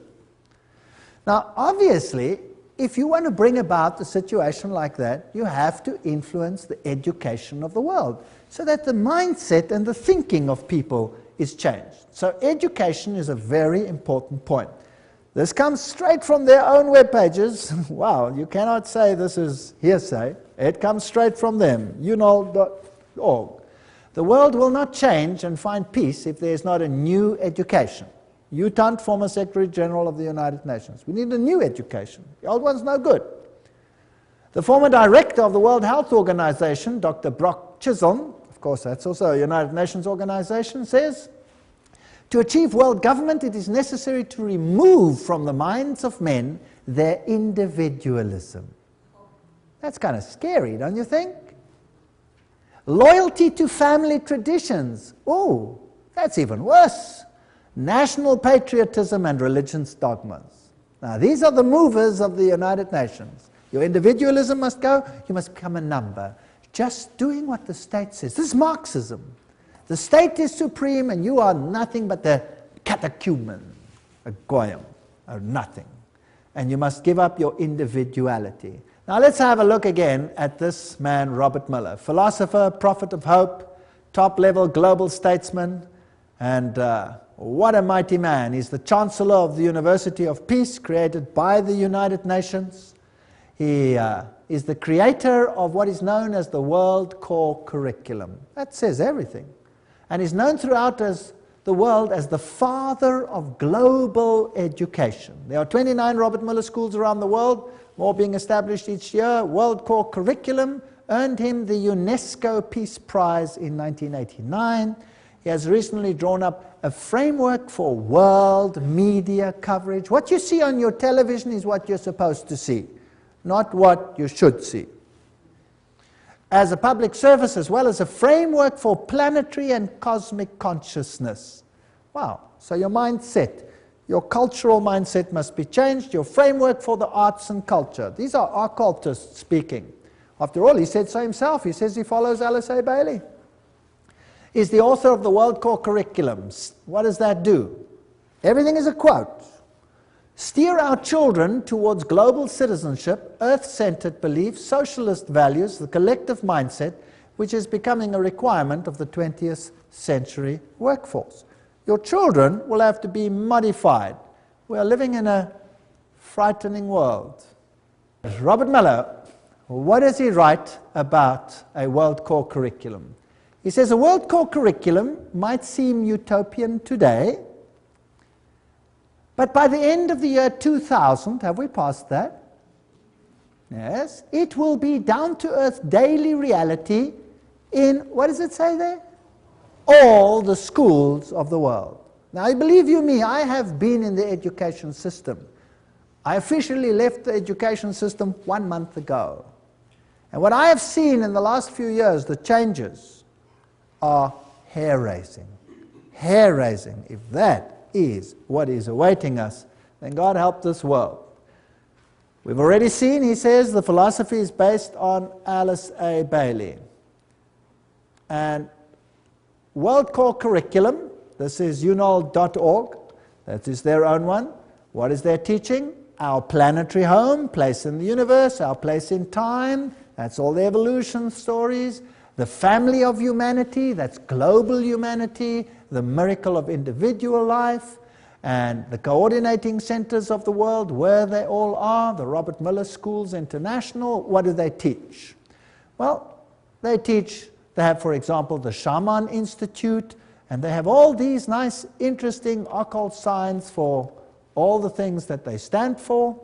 Now, obviously, if you want to bring about a situation like that, you have to influence the education of the world so that the mindset and the thinking of people is changed. So education is a very important point. This comes straight from their own web pages. Wow, you cannot say this is hearsay. It comes straight from them, unol.org. The world will not change and find peace if there is not a new education. U Thant, former Secretary General of the United Nations. We need a new education. The old one's no good. The former director of the World Health Organization, Dr. Brock Chisholm, of course that's also a United Nations organization, says, to achieve world government it is necessary to remove from the minds of men their individualism. That's kind of scary, don't you think? Loyalty to family traditions. Oh, that's even worse. National patriotism and religion's dogmas. Now, these are the movers of the United Nations. Your individualism must go, you must become a number. Just doing what the state says. This is Marxism. The state is supreme and you are nothing but the catechumen, a goyim, or nothing. And you must give up your individuality. Now let's have a look again at this man, Robert Miller, philosopher, prophet of hope, top-level global statesman, and what a mighty man. He's the Chancellor of the University of Peace, created by the United Nations. He is the creator of what is known as the World Core Curriculum. That says everything. And he's known throughout the world as the father of global education. There are 29 Robert Miller schools around the world, more being established each year. World Core Curriculum earned him the UNESCO Peace Prize in 1989. He has recently drawn up a framework for world media coverage. What you see on your television is what you're supposed to see, not what you should see. As a public service as well as a framework for planetary and cosmic consciousness. Wow, so your mindset, your cultural mindset must be changed, your framework for the arts and culture. These are occultists speaking. After all, he said so himself. He says he follows Alice A. Bailey. He's the author of the World Core Curriculum. What does that do? Everything is a quote. Steer our children towards global citizenship, earth-centered beliefs, socialist values, the collective mindset, which is becoming a requirement of the 20th century workforce. Your children will have to be modified. We are living in a frightening world. Robert Miller, what does he write about a World Core Curriculum? He says a World Core Curriculum might seem utopian today, but by the end of the year 2000, have we passed that? Yes. It will be down-to-earth daily reality in, what does it say there? All the schools of the world. Now, believe you me, I have been in the education system. I officially left the education system 1 month ago. And what I have seen in the last few years, the changes are hair-raising. Hair-raising. If that is what is awaiting us, then God help this world. We've already seen, he says, the philosophy is based on Alice A. Bailey. And World Core Curriculum, this is unol.org, that is their own one. What is their teaching? Our planetary home, place in the universe, our place in time, that's all the evolution stories. The family of humanity, that's global humanity, the miracle of individual life, and the coordinating centers of the world, where they all are, the Robert Miller Schools International. What do they teach? Well, they have, for example, the Shaman Institute, and they have all these nice, interesting occult signs for all the things that they stand for.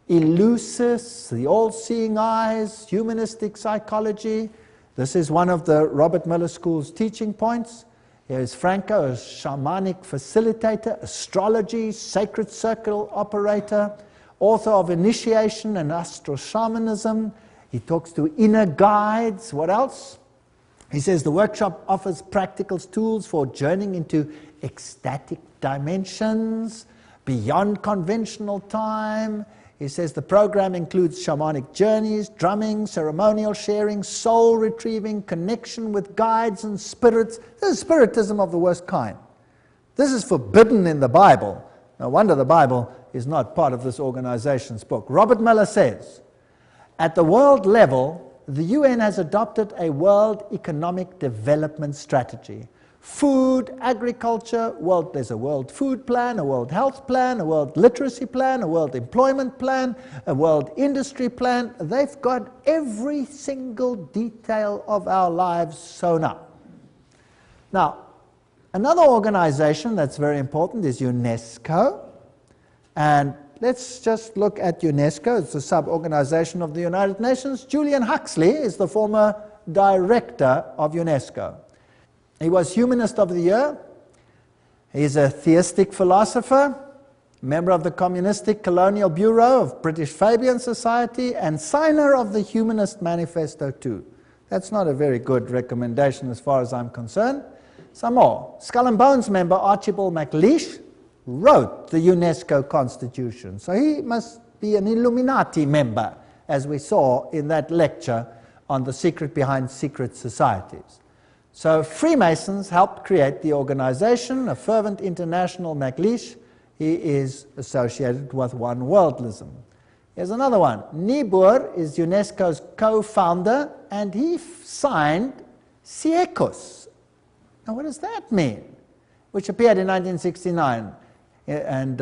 Eleusis, the all-seeing eyes, humanistic psychology. This is one of the Robert Miller School's teaching points. Here is Franco, a shamanic facilitator, astrology, sacred circle operator, author of Initiation and Astro-Shamanism. He talks to inner guides. What else? He says the workshop offers practical tools for journeying into ecstatic dimensions, beyond conventional time. He says the program includes shamanic journeys, drumming, ceremonial sharing, soul retrieving, connection with guides and spirits. This is spiritism of the worst kind. This is forbidden in the Bible. No wonder the Bible is not part of this organization's book. Robert Miller says, at the world level, the UN has adopted a world economic development strategy. Food, agriculture, there's a world food plan, a world health plan, a world literacy plan, a world employment plan, a world industry plan. They've got every single detail of our lives sewn up. Now, another organization that's very important is UNESCO. And let's just look at UNESCO. It's a sub-organization of the United Nations. Julian Huxley is the former director of UNESCO. He was Humanist of the Year. He's a theistic philosopher, member of the Communistic Colonial Bureau of British Fabian Society, and signer of the Humanist Manifesto too. That's not a very good recommendation as far as I'm concerned. Some more. Skull and Bones member Archibald MacLeish wrote the UNESCO Constitution. So he must be an Illuminati member, as we saw in that lecture on the secret behind secret societies. So Freemasons helped create the organization, a fervent international MacLeish. He is associated with One Worldism. Here's another one. Niebuhr is UNESCO's co-founder, and he signed Siecos. Now what does that mean? Which appeared in 1969, and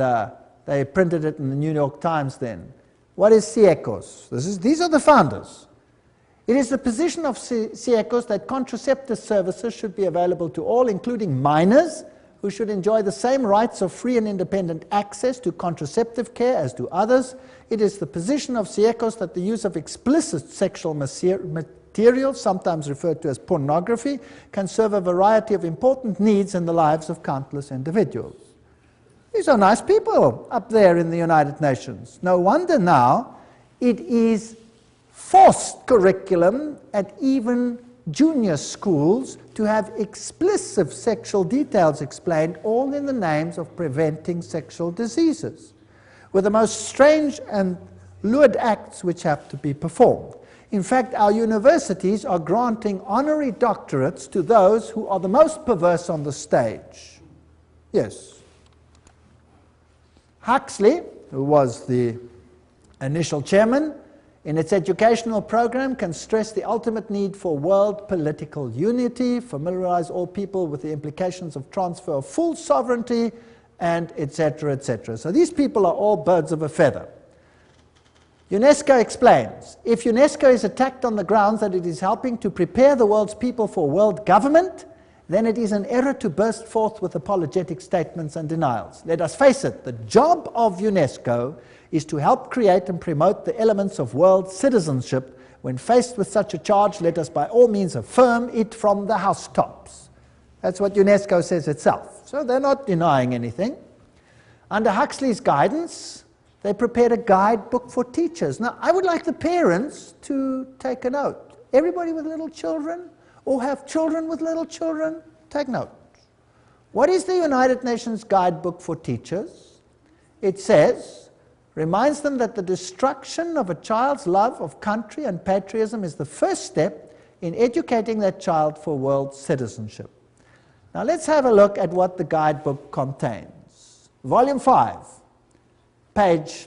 they printed it in the New York Times then. What is Siecos? These are the founders. It is the position of Siecos that contraceptive services should be available to all, including minors, who should enjoy the same rights of free and independent access to contraceptive care as do others. It is the position of Siecos that the use of explicit sexual material, sometimes referred to as pornography, can serve a variety of important needs in the lives of countless individuals. These are nice people up there in the United Nations. No wonder now it is forced curriculum at even junior schools to have explicit sexual details explained, all in the names of preventing sexual diseases, with the most strange and lewd acts which have to be performed. In fact, our universities are granting honorary doctorates to those who are the most perverse on the stage. Yes. Huxley, who was the initial chairman, in its educational program can stress the ultimate need for world political unity, familiarize all people with the implications of transfer of full sovereignty, and etc., etc. So these people are all birds of a feather. UNESCO explains, if UNESCO is attacked on the grounds that it is helping to prepare the world's people for world government, then it is an error to burst forth with apologetic statements and denials. Let us face it, the job of UNESCO is to help create and promote the elements of world citizenship. When faced with such a charge, let us by all means affirm it from the housetops. That's what UNESCO says itself. So they're not denying anything. Under Huxley's guidance, they prepared a guidebook for teachers. Now, I would like the parents to take a note. Everybody with little children, or have children with little children, take note. What is the United Nations Guidebook for Teachers? It says, reminds them that the destruction of a child's love of country and patriotism is the first step in educating that child for world citizenship. Now let's have a look at what the guidebook contains. Volume 5, page,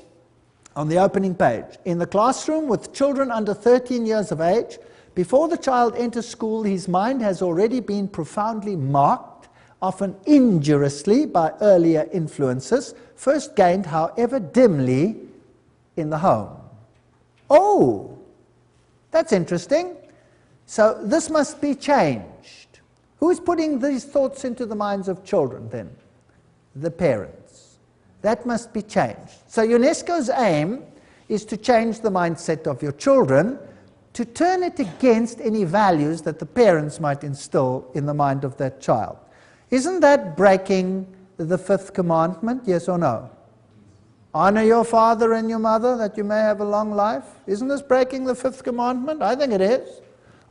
on the opening page. In the classroom with children under 13 years of age, before the child enters school, his mind has already been profoundly marked, often injuriously by earlier influences, first gained, however dimly, in the home. Oh, that's interesting. So this must be changed. Who is putting these thoughts into the minds of children then? The parents. That must be changed. So UNESCO's aim is to change the mindset of your children, to turn it against any values that the parents might instill in the mind of that child. Isn't that breaking the fifth commandment, yes or no? Honor your father and your mother that you may have a long life. Isn't this breaking the fifth commandment? I think it is.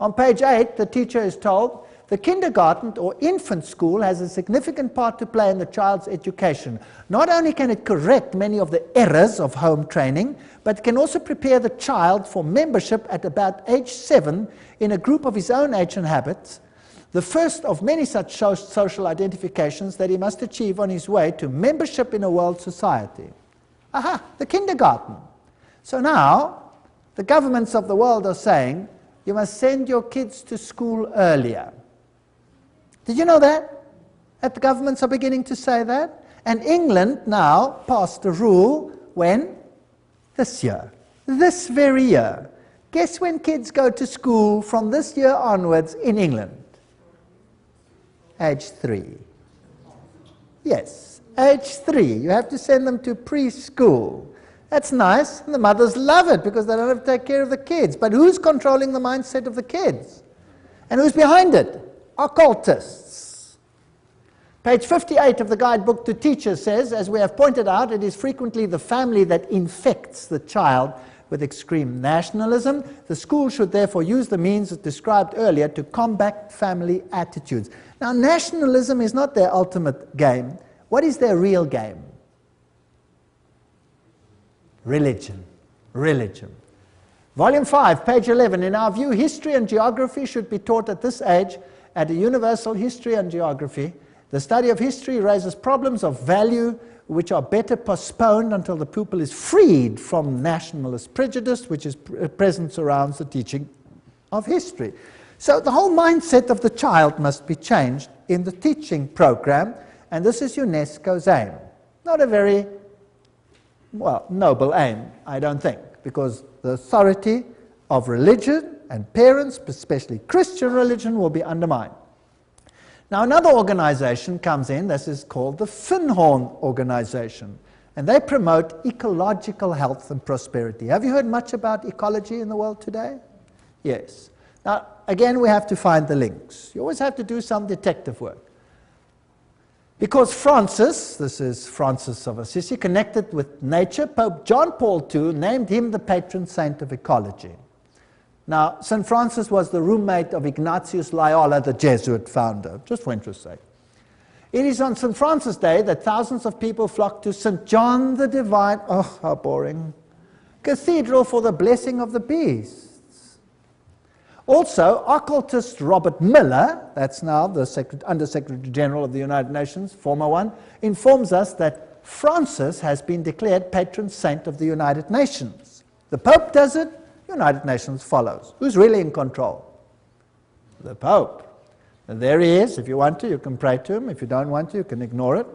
On page 8, the teacher is told, the kindergarten or infant school has a significant part to play in the child's education. Not only can it correct many of the errors of home training, but it can also prepare the child for membership at about age 7 in a group of his own age and habits, the first of many such social identifications that he must achieve on his way to membership in a world society. Aha, the kindergarten. So now, the governments of the world are saying, you must send your kids to school earlier. Did you know that? That the governments are beginning to say that? And England now passed a rule when? This year. This very year. Guess when kids go to school from this year onwards in England? Age 3. Yes, age 3. You have to send them to preschool. That's nice, and the mothers love it because they don't have to take care of the kids. But who's controlling the mindset of the kids? And who's behind it? Occultists. Page 58 of the guidebook to teachers says, as we have pointed out, it is frequently the family that infects the child with extreme nationalism. The school should therefore use the means described earlier to combat family attitudes. Now, nationalism is not their ultimate game. What is their real game? Religion. Religion. Volume 5, page 11. In our view, history and geography should be taught at this age at a universal history and geography. The study of history raises problems of value which are better postponed until the pupil is freed from nationalist prejudice, which is present surrounds the teaching of history. So the whole mindset of the child must be changed in the teaching program, and this is UNESCO's aim. Not a very, well, noble aim, I don't think, because the authority of religion and parents, especially Christian religion, will be undermined. Now another organization comes in, this is called the Finhorn organization, and they promote ecological health and prosperity. Have you heard much about ecology in the world today? Yes. Now again, we have to find the links. You always have to do some detective work. Because Francis, this is Francis of Assisi, connected with nature, Pope John Paul II named him the patron saint of ecology. Now, St. Francis was the roommate of Ignatius Loyola, the Jesuit founder, just for interest's sake. It is on St. Francis Day that thousands of people flock to St. John the Divine, oh, how boring, Cathedral for the blessing of the beasts. Also, occultist Robert Miller, that's now the Under-Secretary General of the United Nations, former one, informs us that Francis has been declared patron saint of the United Nations. The Pope does it, United Nations follows. Who's really in control? The Pope. And there he is. If you want to, you can pray to him. If you don't want to, you can ignore it.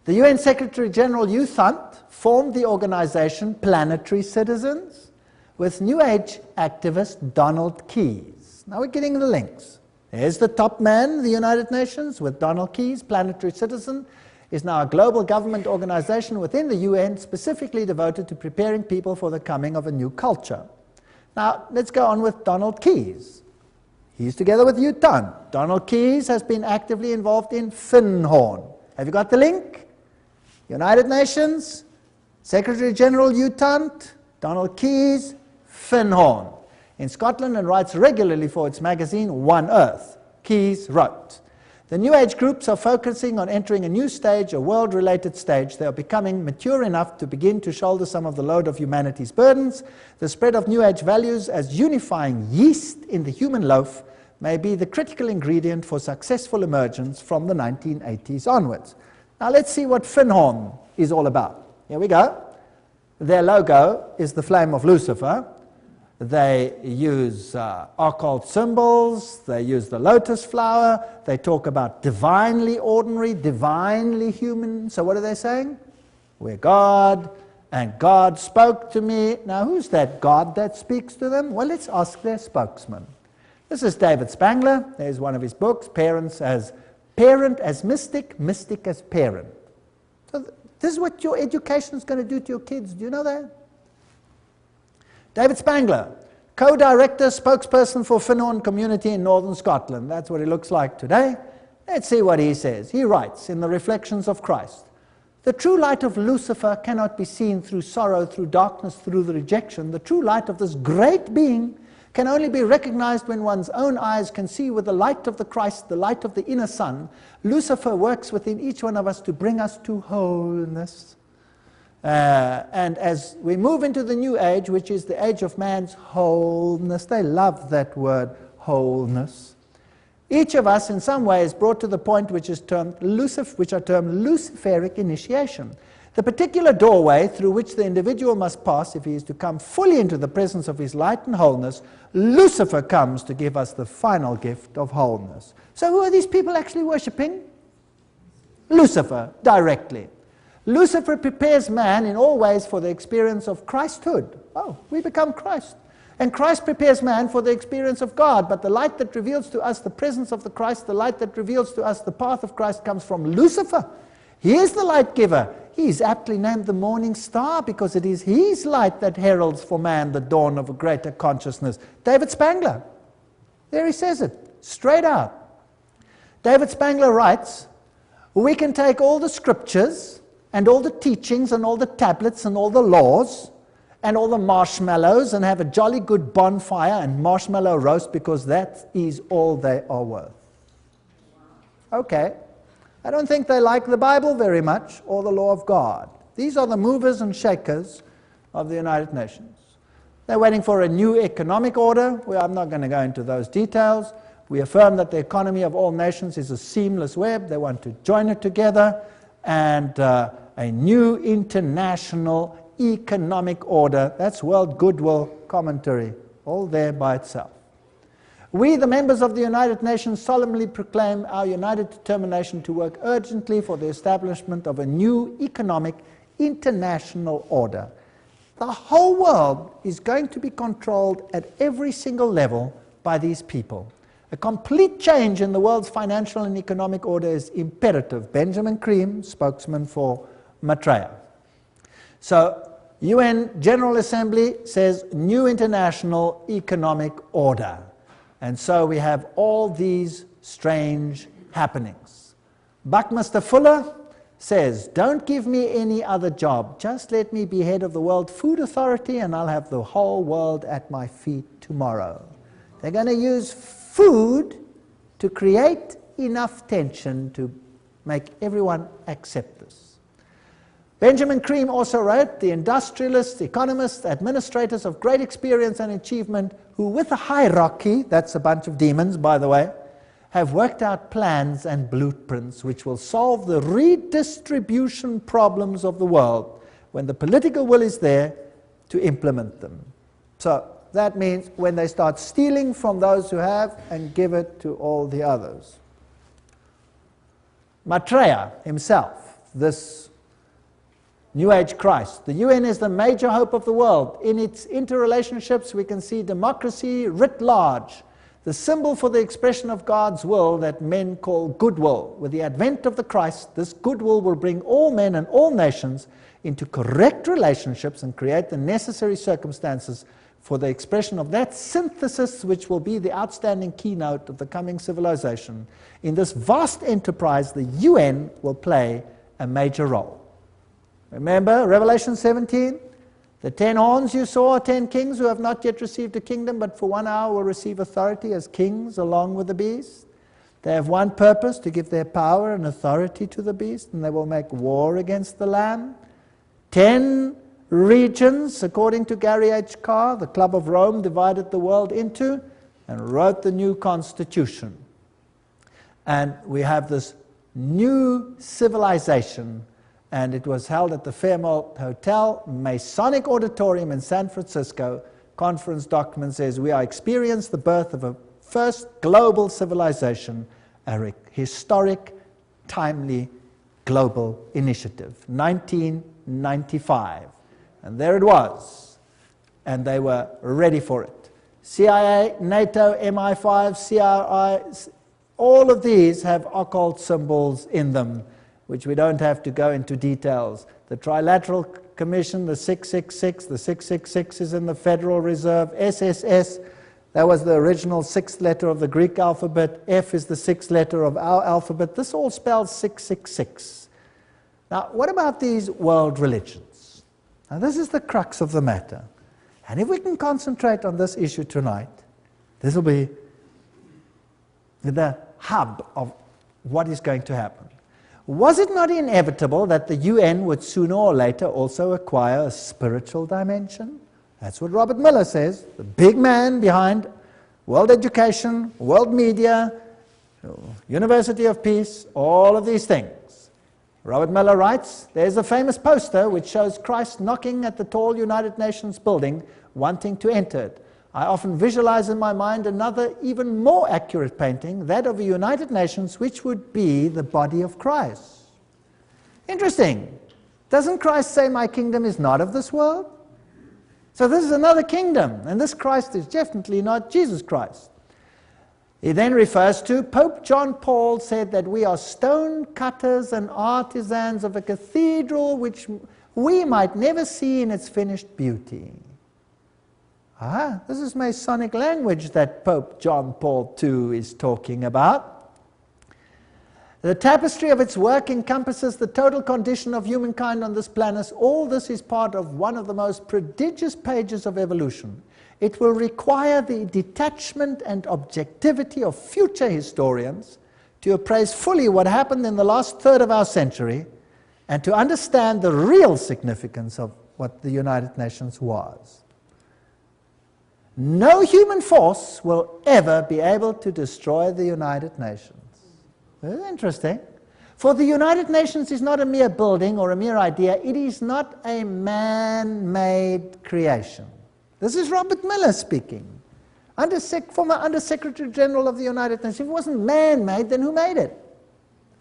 The UN Secretary General Youth Hunt formed the organization Planetary Citizens with New Age activist Donald Keyes. Now we're getting the links. There's the top man of the United Nations with Donald Keyes. Planetary Citizen is now a global government organization within the UN specifically devoted to preparing people for the coming of a new culture. Now, let's go on with Donald Keyes. He's together with Youth Hunt. Donald Keyes has been actively involved in Finhorn. Have you got the link? United Nations, Secretary General Youth Hunt, Donald Keyes, Finhorn. In Scotland and writes regularly for its magazine One Earth. Keyes wrote, "The New Age groups are focusing on entering a new stage, a world-related stage. They are becoming mature enough to begin to shoulder some of the load of humanity's burdens. The spread of New Age values as unifying yeast in the human loaf may be the critical ingredient for successful emergence from the 1980s onwards." Now let's see what Finhorn is all about. Here we go. Their logo is the flame of Lucifer. They use occult symbols, they use the lotus flower, they talk about divinely ordinary, divinely human. So what are they saying? We're God, and God spoke to me. Now who's that God that speaks to them? Well, let's ask their spokesman. This is David Spangler. There's one of his books, Parent as Mystic, Mystic as Parent. So this is what your education is going to do to your kids. Do you know that? David Spangler, co-director, spokesperson for Finhorn community in northern Scotland. That's what he looks like today. Let's see what he says. He writes in the Reflections of Christ, "The true light of Lucifer cannot be seen through sorrow, through darkness, through the rejection. The true light of this great being can only be recognized when one's own eyes can see with the light of the Christ, the light of the inner sun. Lucifer works within each one of us to bring us to wholeness. And as we move into the new age, which is the age of man's wholeness," they love that word, wholeness, "each of us in some way is brought to the point which are termed Luciferic initiation. The particular doorway through which the individual must pass if he is to come fully into the presence of his light and wholeness, Lucifer comes to give us the final gift of wholeness. So who are these people actually worshipping? Lucifer, directly. Lucifer prepares man in all ways for the experience of Christhood. Oh, we become Christ. And Christ prepares man for the experience of God. But the light that reveals to us the presence of the Christ, the light that reveals to us the path of Christ, comes from Lucifer. He is the light giver. He is aptly named the morning star because it is his light that heralds for man the dawn of a greater consciousness. David Spangler, there he says it, straight out. David Spangler writes, we can take all the scriptures and all the teachings and all the tablets and all the laws and all the marshmallows and have a jolly good bonfire and marshmallow roast because that is all they are worth. Okay. I don't think they like the Bible very much or the law of God. These are the movers and shakers of the United Nations. They're waiting for a new economic order. Well, I'm not going to go into those details. We affirm that the economy of all nations is a seamless web. They want to join it together. And a new international economic order. That's World Goodwill Commentary, all there by itself. We, the members of the United Nations, solemnly proclaim our united determination to work urgently for the establishment of a new economic international order. The whole world is going to be controlled at every single level by these people. A complete change in the world's financial and economic order is imperative. Benjamin Cream, spokesman for Maitreya. So, UN General Assembly says new international economic order. And so we have all these strange happenings. Buckminster Fuller says, don't give me any other job. Just let me be head of the World Food Authority and I'll have the whole world at my feet tomorrow. They're going to use food to create enough tension to make everyone accept this. Benjamin Cream also wrote, the industrialists, economists, administrators of great experience and achievement who with a hierarchy, that's a bunch of demons by the way, have worked out plans and blueprints which will solve the redistribution problems of the world when the political will is there to implement them. So that means when they start stealing from those who have and give it to all the others. Maitreya himself, this New Age Christ. The UN is the major hope of the world. In its interrelationships we can see democracy writ large, the symbol for the expression of God's will that men call goodwill. With the advent of the Christ, this goodwill will bring all men and all nations into correct relationships and create the necessary circumstances for the expression of that synthesis which will be the outstanding keynote of the coming civilization. In this vast enterprise, the UN will play a major role. Remember Revelation 17? The 10 horns you saw are 10 kings who have not yet received a kingdom, but for 1 hour will receive authority as kings along with the beast. They have one purpose, to give their power and authority to the beast, and they will make war against the Lamb. 10 regions, according to Gary H. Carr, the Club of Rome divided the world into and wrote the new constitution. And we have this new civilization, and it was held at the Fairmont Hotel, Masonic Auditorium in San Francisco. Conference document says, we are experiencing the birth of a first global civilization, a historic, timely global initiative, 1995. And there it was, and they were ready for it. CIA, NATO, MI5, CRI, all of these have occult symbols in them, which we don't have to go into details. The Trilateral Commission, the 666, the 666 is in the Federal Reserve, SSS, that was the original 6th letter of the Greek alphabet, F is the 6th letter of our alphabet, this all spells 666. Now, what about these world religions? Now, this is the crux of the matter. And if we can concentrate on this issue tonight, this will be the hub of what is going to happen. Was it not inevitable that the UN would sooner or later also acquire a spiritual dimension? That's what Robert Miller says, the big man behind world education, world media, University of Peace, all of these things. Robert Miller writes, there's a famous poster which shows Christ knocking at the tall United Nations building, wanting to enter it. I often visualize in my mind another, even more accurate painting, that of a United Nations, which would be the body of Christ. Interesting. Doesn't Christ say, my kingdom is not of this world? So this is another kingdom, and this Christ is definitely not Jesus Christ. He then refers to Pope John Paul said that we are stone cutters and artisans of a cathedral which we might never see in its finished beauty. This is Masonic language that Pope John Paul II is talking about. The tapestry of its work encompasses the total condition of humankind on this planet. All this is part of one of the most prodigious pages of evolution. It will require the detachment and objectivity of future historians to appraise fully what happened in the last third of our century and to understand the real significance of what the United Nations was. No human force will ever be able to destroy the United Nations. Very interesting. For the United Nations is not a mere building or a mere idea. It is not a man-made creation. This is Robert Miller speaking, former Under-Secretary General of the United Nations. If it wasn't man-made, then who made it?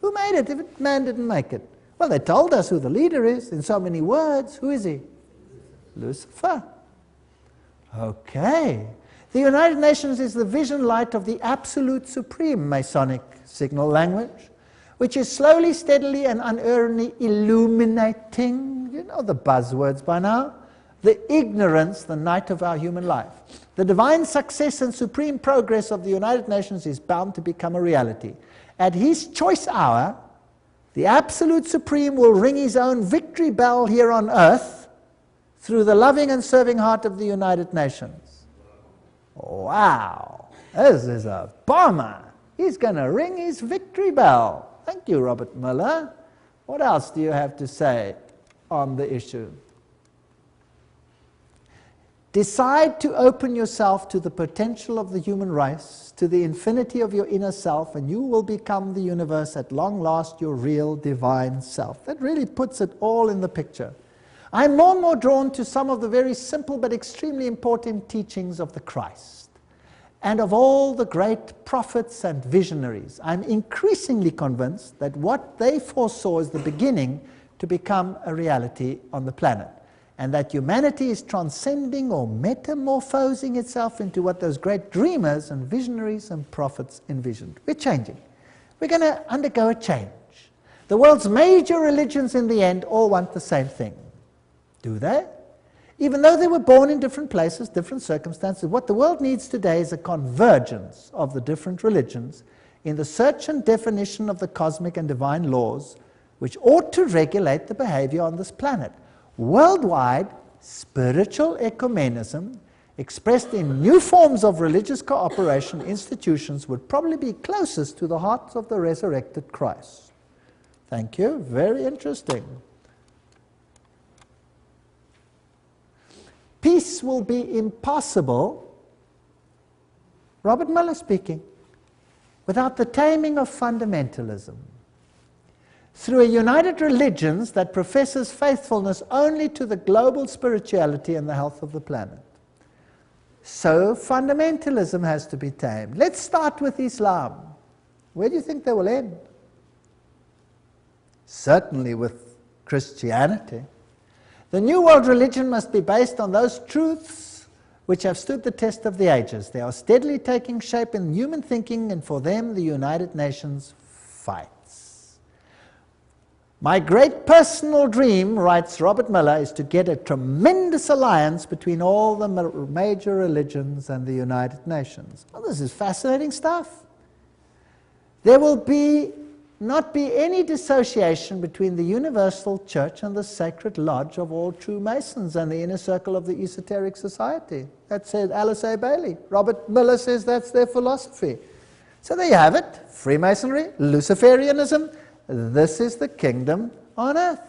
Who made it if man didn't make it? Well, they told us who the leader is in so many words. Who is he? Lucifer. Okay. The United Nations is the vision light of the absolute supreme Masonic signal language, which is slowly, steadily, and unerringly illuminating, you know the buzzwords by now, the ignorance, the night of our human life. The divine success and supreme progress of the United Nations is bound to become a reality. At his choice hour, the absolute supreme will ring his own victory bell here on earth through the loving and serving heart of the United Nations. Wow, this is a bomber. He's going to ring his victory bell. Thank you, Robert Miller. What else do you have to say on the issue? Decide to open yourself to the potential of the human race, to the infinity of your inner self, and you will become the universe at long last, your real divine self. That really puts it all in the picture. I'm more and more drawn to some of the very simple but extremely important teachings of the Christ and of all the great prophets and visionaries. I'm increasingly convinced that what they foresaw is the beginning to become a reality on the planet, and that humanity is transcending or metamorphosing itself into what those great dreamers and visionaries and prophets envisioned. We're changing. We're going to undergo a change. The world's major religions in the end all want the same thing. Do they? Even though they were born in different places, different circumstances, what the world needs today is a convergence of the different religions in the search and definition of the cosmic and divine laws which ought to regulate the behavior on this planet. Worldwide, spiritual ecumenism, expressed in new forms of religious cooperation institutions, would probably be closest to the hearts of the resurrected Christ. Thank you. Very interesting. Peace will be impossible, Robert Miller speaking, without the taming of fundamentalism. Through a united religion that professes faithfulness only to the global spirituality and the health of the planet. So fundamentalism has to be tamed. Let's start with Islam. Where do you think they will end? Certainly with Christianity. The New World religion must be based on those truths which have stood the test of the ages. They are steadily taking shape in human thinking, and for them the United Nations fights. My great personal dream, writes Robert Miller, is to get a tremendous alliance between all the major religions and the United Nations. Well, this is fascinating stuff. There will not be any dissociation between the universal church and the sacred lodge of all true Masons and the inner circle of the esoteric society. That said Alice A. Bailey. Robert Miller says that's their philosophy. So there you have it. Freemasonry, Luciferianism. This is the kingdom on earth.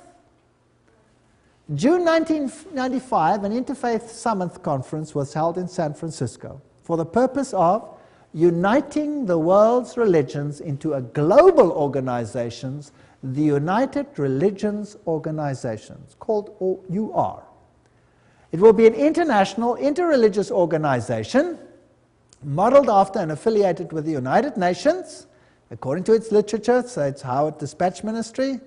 June 1995, an Interfaith Summit conference was held in San Francisco for the purpose of uniting the world's religions into a global organization the United Religions Organization, called UR. It will be an international, interreligious organization modeled after and affiliated with the United Nations, according to its literature, so it's Howard Dispatch Ministry.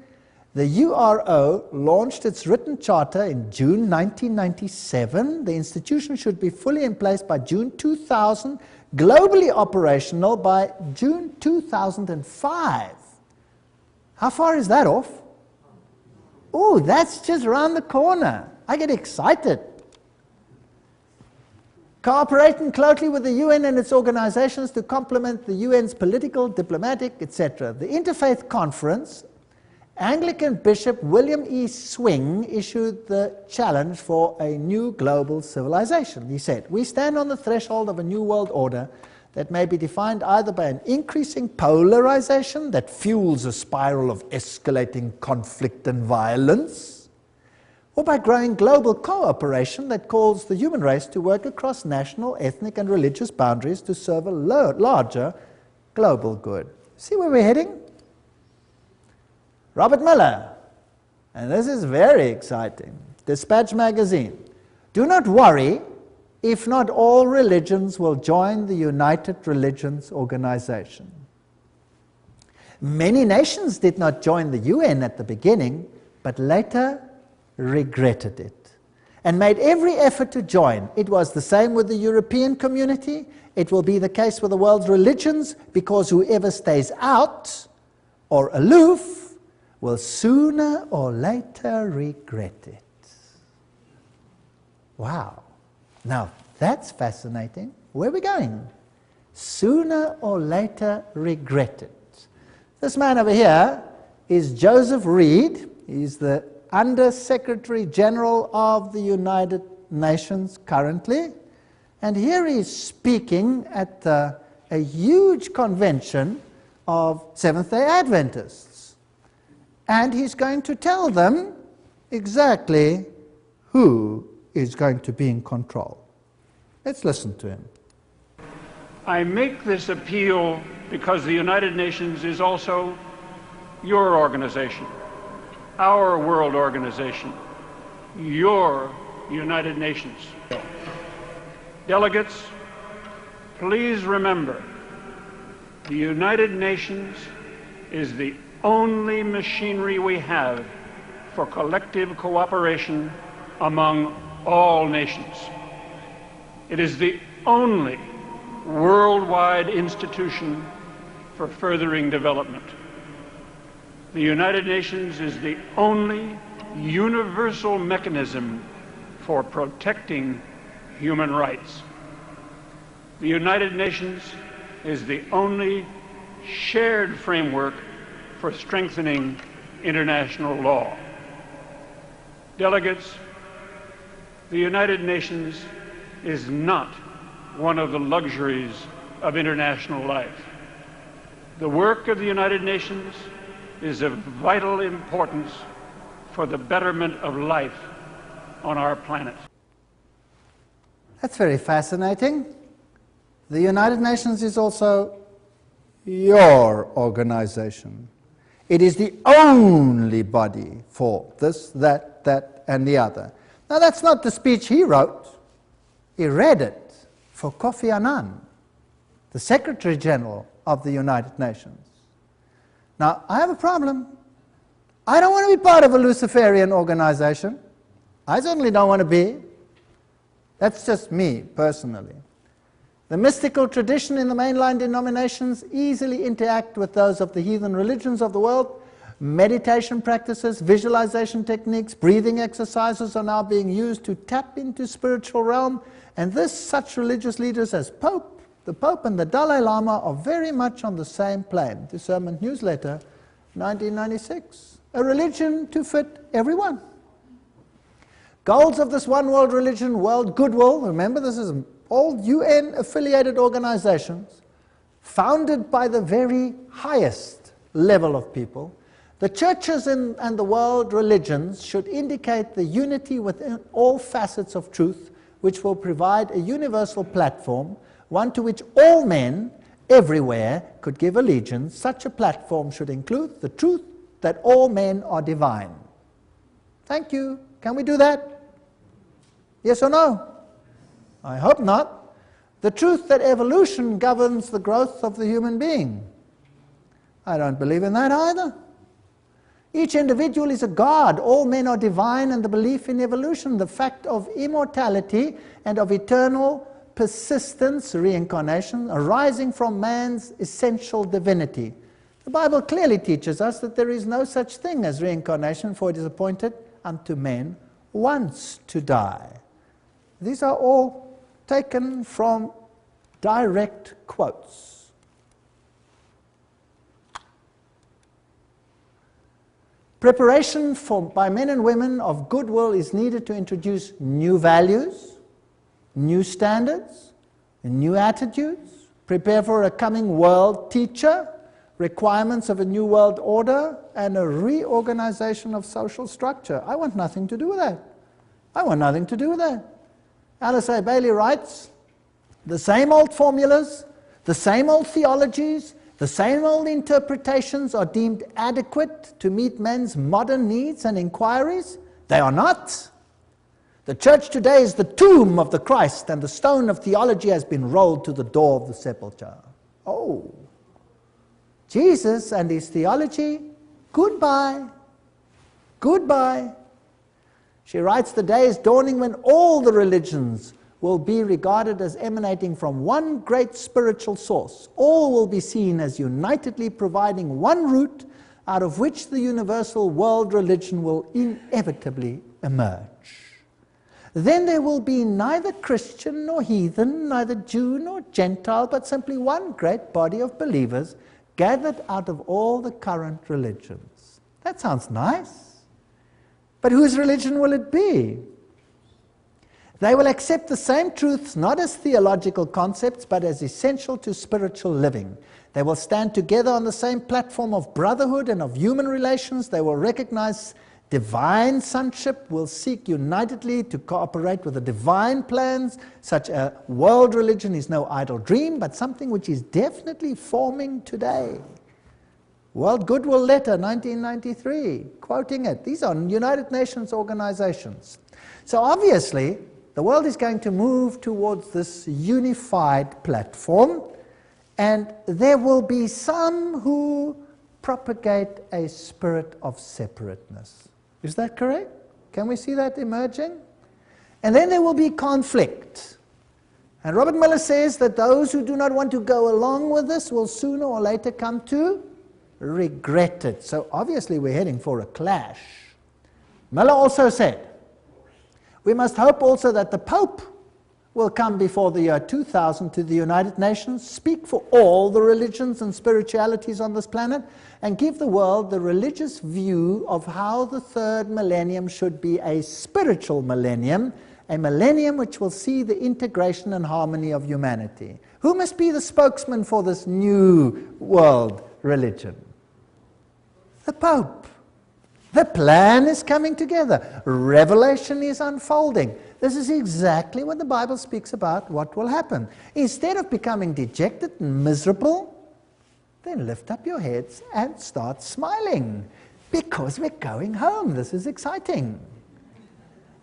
The URO launched its written charter in June 1997. The institution should be fully in place by June 2000, globally operational by June 2005. How far is that off? Oh, that's just around the corner. I get excited. Cooperating closely with the UN and its organizations to complement the UN's political, diplomatic, etc. The Interfaith Conference, Anglican Bishop William E. Swing issued the challenge for a new global civilization. He said, "We stand on the threshold of a new world order that may be defined either by an increasing polarization that fuels a spiral of escalating conflict and violence, or by growing global cooperation that calls the human race to work across national, ethnic, and religious boundaries to serve a larger global good." See where we're heading? Robert Miller, and this is very exciting, Dispatch magazine. "Do not worry if not all religions will join the United Religions Organization. Many nations did not join the UN at the beginning, but later regretted it and made every effort to join. It was the same with the European community. It will be the case with the world's religions, because whoever stays out or aloof will sooner or later regret it." Wow. Now, that's fascinating. Where are we going? Sooner or later regret it. This man over here is Joseph Reed. He's the Under-Secretary General of the United Nations currently. And here he's speaking at a huge convention of Seventh-day Adventists. And he's going to tell them exactly who is going to be in control. Let's listen to him. "I make this appeal because the United Nations is also your organization, our world organization, your United Nations. Delegates, please remember, the United Nations is the only machinery we have for collective cooperation among all nations. It is the only worldwide institution for furthering development. The United Nations is the only universal mechanism for protecting human rights. The United Nations is the only shared framework for strengthening international law. Delegates, the United Nations is not one of the luxuries of international life. The work of the United Nations is of vital importance for the betterment of life on our planet." That's very fascinating. The United Nations is also your organization. It is the only body for this, that, and the other. Now, that's not the speech he wrote. He read it for Kofi Annan, the Secretary General of the United Nations. Now, I have a problem. I don't want to be part of a Luciferian organization. I certainly don't want to be. That's just me, personally. The mystical tradition in the mainline denominations easily interact with those of the heathen religions of the world. Meditation practices, visualization techniques, breathing exercises are now being used to tap into spiritual realm, and such religious leaders as the Pope and the Dalai Lama are very much on the same plane. Discernment Newsletter, 1996. A religion to fit everyone. Goals of this one world religion, world goodwill, remember this is all UN-affiliated organizations, founded by the very highest level of people. The churches and the world religions should indicate the unity within all facets of truth, which will provide a universal platform, one to which all men everywhere could give allegiance. Such a platform should include the truth that all men are divine. Thank you. Can we do that? Yes or no? I hope not. The truth that evolution governs the growth of the human being. I don't believe in that either. Each individual is a god. All men are divine, and the belief in evolution, the fact of immortality and of eternal persistence, reincarnation, arising from man's essential divinity. The Bible clearly teaches us that there is no such thing as reincarnation, for it is appointed unto men once to die. These are all taken from direct quotes. Preparation by men and women of goodwill is needed to introduce new values, new standards, and new attitudes, prepare for a coming world teacher, requirements of a new world order, and a reorganization of social structure. I want nothing to do with that. I want nothing to do with that. Alice A. Bailey writes, the same old formulas, the same old theologies, the same old interpretations are deemed adequate to meet men's modern needs and inquiries. They are not. The church today is the tomb of the Christ, and the stone of theology has been rolled to the door of the sepulchre. Oh, Jesus and his theology, goodbye. Goodbye. She writes, the day is dawning when all the religions will be regarded as emanating from one great spiritual source. All will be seen as unitedly providing one root out of which the universal world religion will inevitably emerge. Then there will be neither Christian nor heathen, neither Jew nor Gentile, but simply one great body of believers gathered out of all the current religions. That sounds nice. But whose religion will it be? They will accept the same truths not as theological concepts, but as essential to spiritual living. They will stand together on the same platform of brotherhood and of human relations. They will recognize divine sonship, will seek unitedly to cooperate with the divine plans. Such a world religion is no idle dream, but something which is definitely forming today. World Goodwill Letter, 1993, quoting it. These are United Nations organizations. So obviously, the world is going to move towards this unified platform, and there will be some who propagate a spirit of separateness. Is that correct? Can we see that emerging? And then there will be conflict. And Robert Miller says that those who do not want to go along with this will sooner or later come to regret it. So obviously we're heading for a clash. Miller also said, we must hope also that the Pope will come before the year 2000 to the United Nations, speak for all the religions and spiritualities on this planet, and give the world the religious view of how the third millennium should be a spiritual millennium, a millennium which will see the integration and harmony of humanity. Who must be the spokesman for this new world religion? The Pope. The plan is coming together. Revelation is unfolding. This is exactly what the Bible speaks about what will happen. Instead of becoming dejected and miserable, then lift up your heads and start smiling, because we're going home. This is exciting.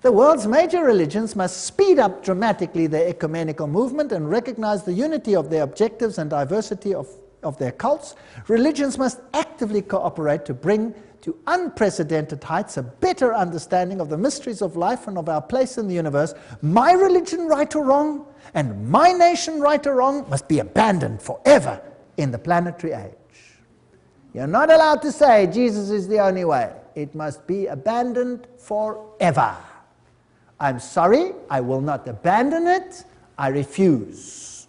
The world's major religions must speed up dramatically their ecumenical movement and recognize the unity of their objectives and diversity of their cults. Religions must actively cooperate to bring to unprecedented heights a better understanding of the mysteries of life and of our place in the universe. My religion, right or wrong, and my nation, right or wrong, must be abandoned forever in the planetary age. You're not allowed to say Jesus is the only way. It must be abandoned forever. I'm sorry, I will not abandon it. I refuse.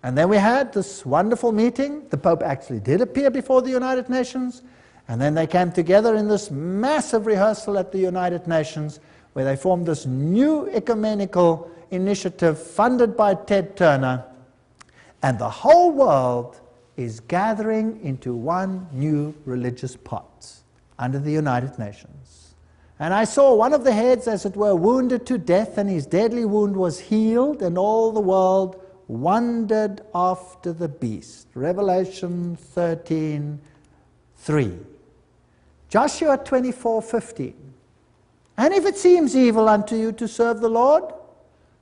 And then we had this wonderful meeting. The Pope actually did appear before the United Nations. And then they came together in this massive rehearsal at the United Nations, where they formed this new ecumenical initiative funded by Ted Turner. And the whole world is gathering into one new religious pot under the United Nations. And I saw one of the heads, as it were, wounded to death, and his deadly wound was healed, and all the world wondered after the beast. Revelation 13:3. Joshua 24:15. And if it seems evil unto you to serve the Lord,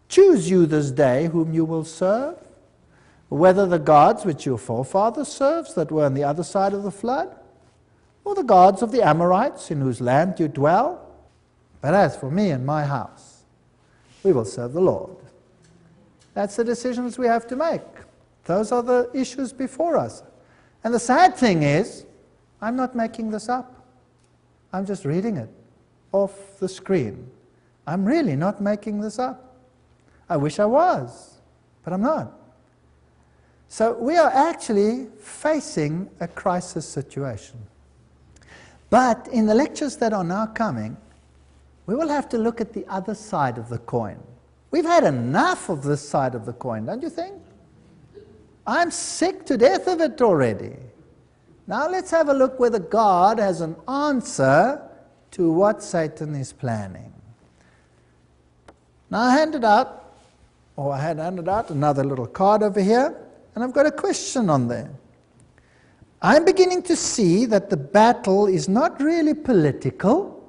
choose you this day whom you will serve, whether the gods which your forefathers served that were on the other side of the flood, or the gods of the Amorites in whose land you dwell. But as for me and my house, we will serve the Lord. That's the decisions we have to make. Those are the issues before us. And the sad thing is, I'm not making this up. I'm just reading it off the screen. I'm really not making this up. I wish I was, but I'm not. So we are actually facing a crisis situation. But in the lectures that are now coming, we will have to look at the other side of the coin. We've had enough of this side of the coin, don't you think? I'm sick to death of it already. Now let's have a look whether God has an answer to what Satan is planning. Now I had handed out another little card over here, and I've got a question on there. I'm beginning to see that the battle is not really political.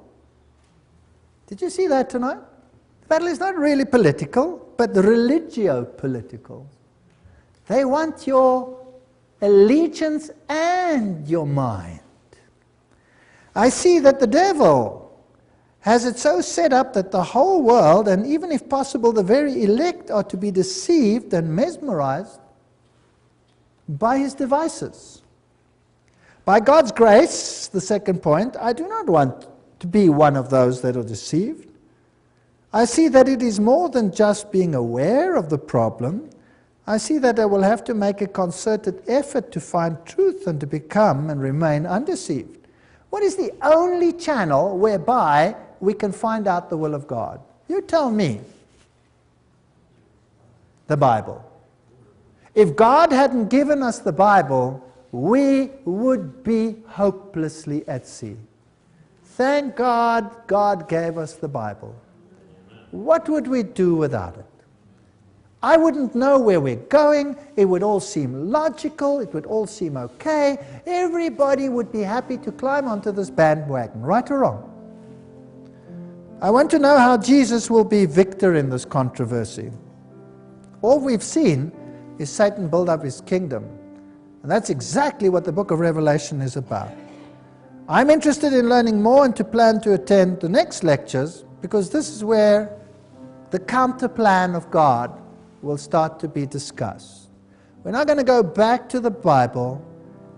Did you see that tonight? The battle is not really political, but religio-political. They want your allegiance and your mind. I see that the devil has it so set up that the whole world, and even if possible the very elect, are to be deceived and mesmerized by his devices. By God's grace, the second point, I do not want to be one of those that are deceived. I see that it is more than just being aware of the problem. I see that I will have to make a concerted effort to find truth and to become and remain undeceived. What is the only channel whereby we can find out the will of God? You tell me. The Bible. If God hadn't given us the Bible, we would be hopelessly at sea. Thank God, God gave us the Bible. What would we do without it? I wouldn't know where we're going. It would all seem logical. It would all seem okay. Everybody would be happy to climb onto this bandwagon, right or wrong. I want to know how Jesus will be victor in this controversy. All we've seen is Satan build up his kingdom. And that's exactly what the book of Revelation is about. I'm interested in learning more and to plan to attend the next lectures, because this is where the counter plan of God will start to be discussed. We're now going to go back to the Bible,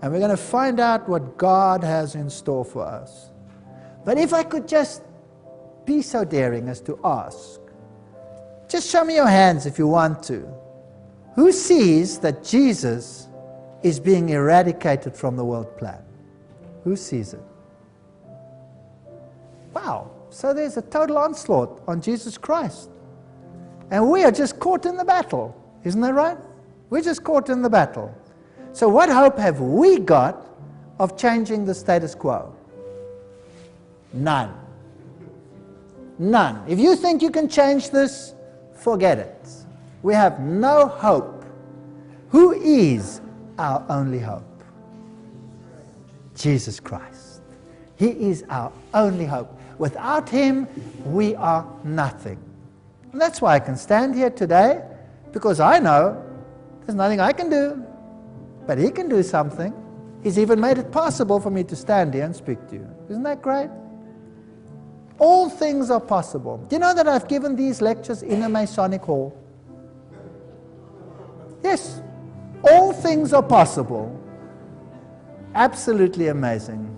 and we're going to find out what God has in store for us. But if I could just be so daring as to ask, just show me your hands if you want to. Who sees that Jesus is being eradicated from the world plan? Who sees it? Wow, so there's a total onslaught on Jesus Christ. And we are just caught in the battle. Isn't that right? We're just caught in the battle. So what hope have we got of changing the status quo? None. None. If you think you can change this, forget it. We have no hope. Who is our only hope? Jesus Christ. He is our only hope. Without him, we are nothing. And that's why I can stand here today, because I know there's nothing I can do, but he can do something. He's even made it possible for me to stand here and speak to you. Isn't that great? All things are possible. Do you know that I've given these lectures in a Masonic hall? Yes. All things are possible. Absolutely amazing.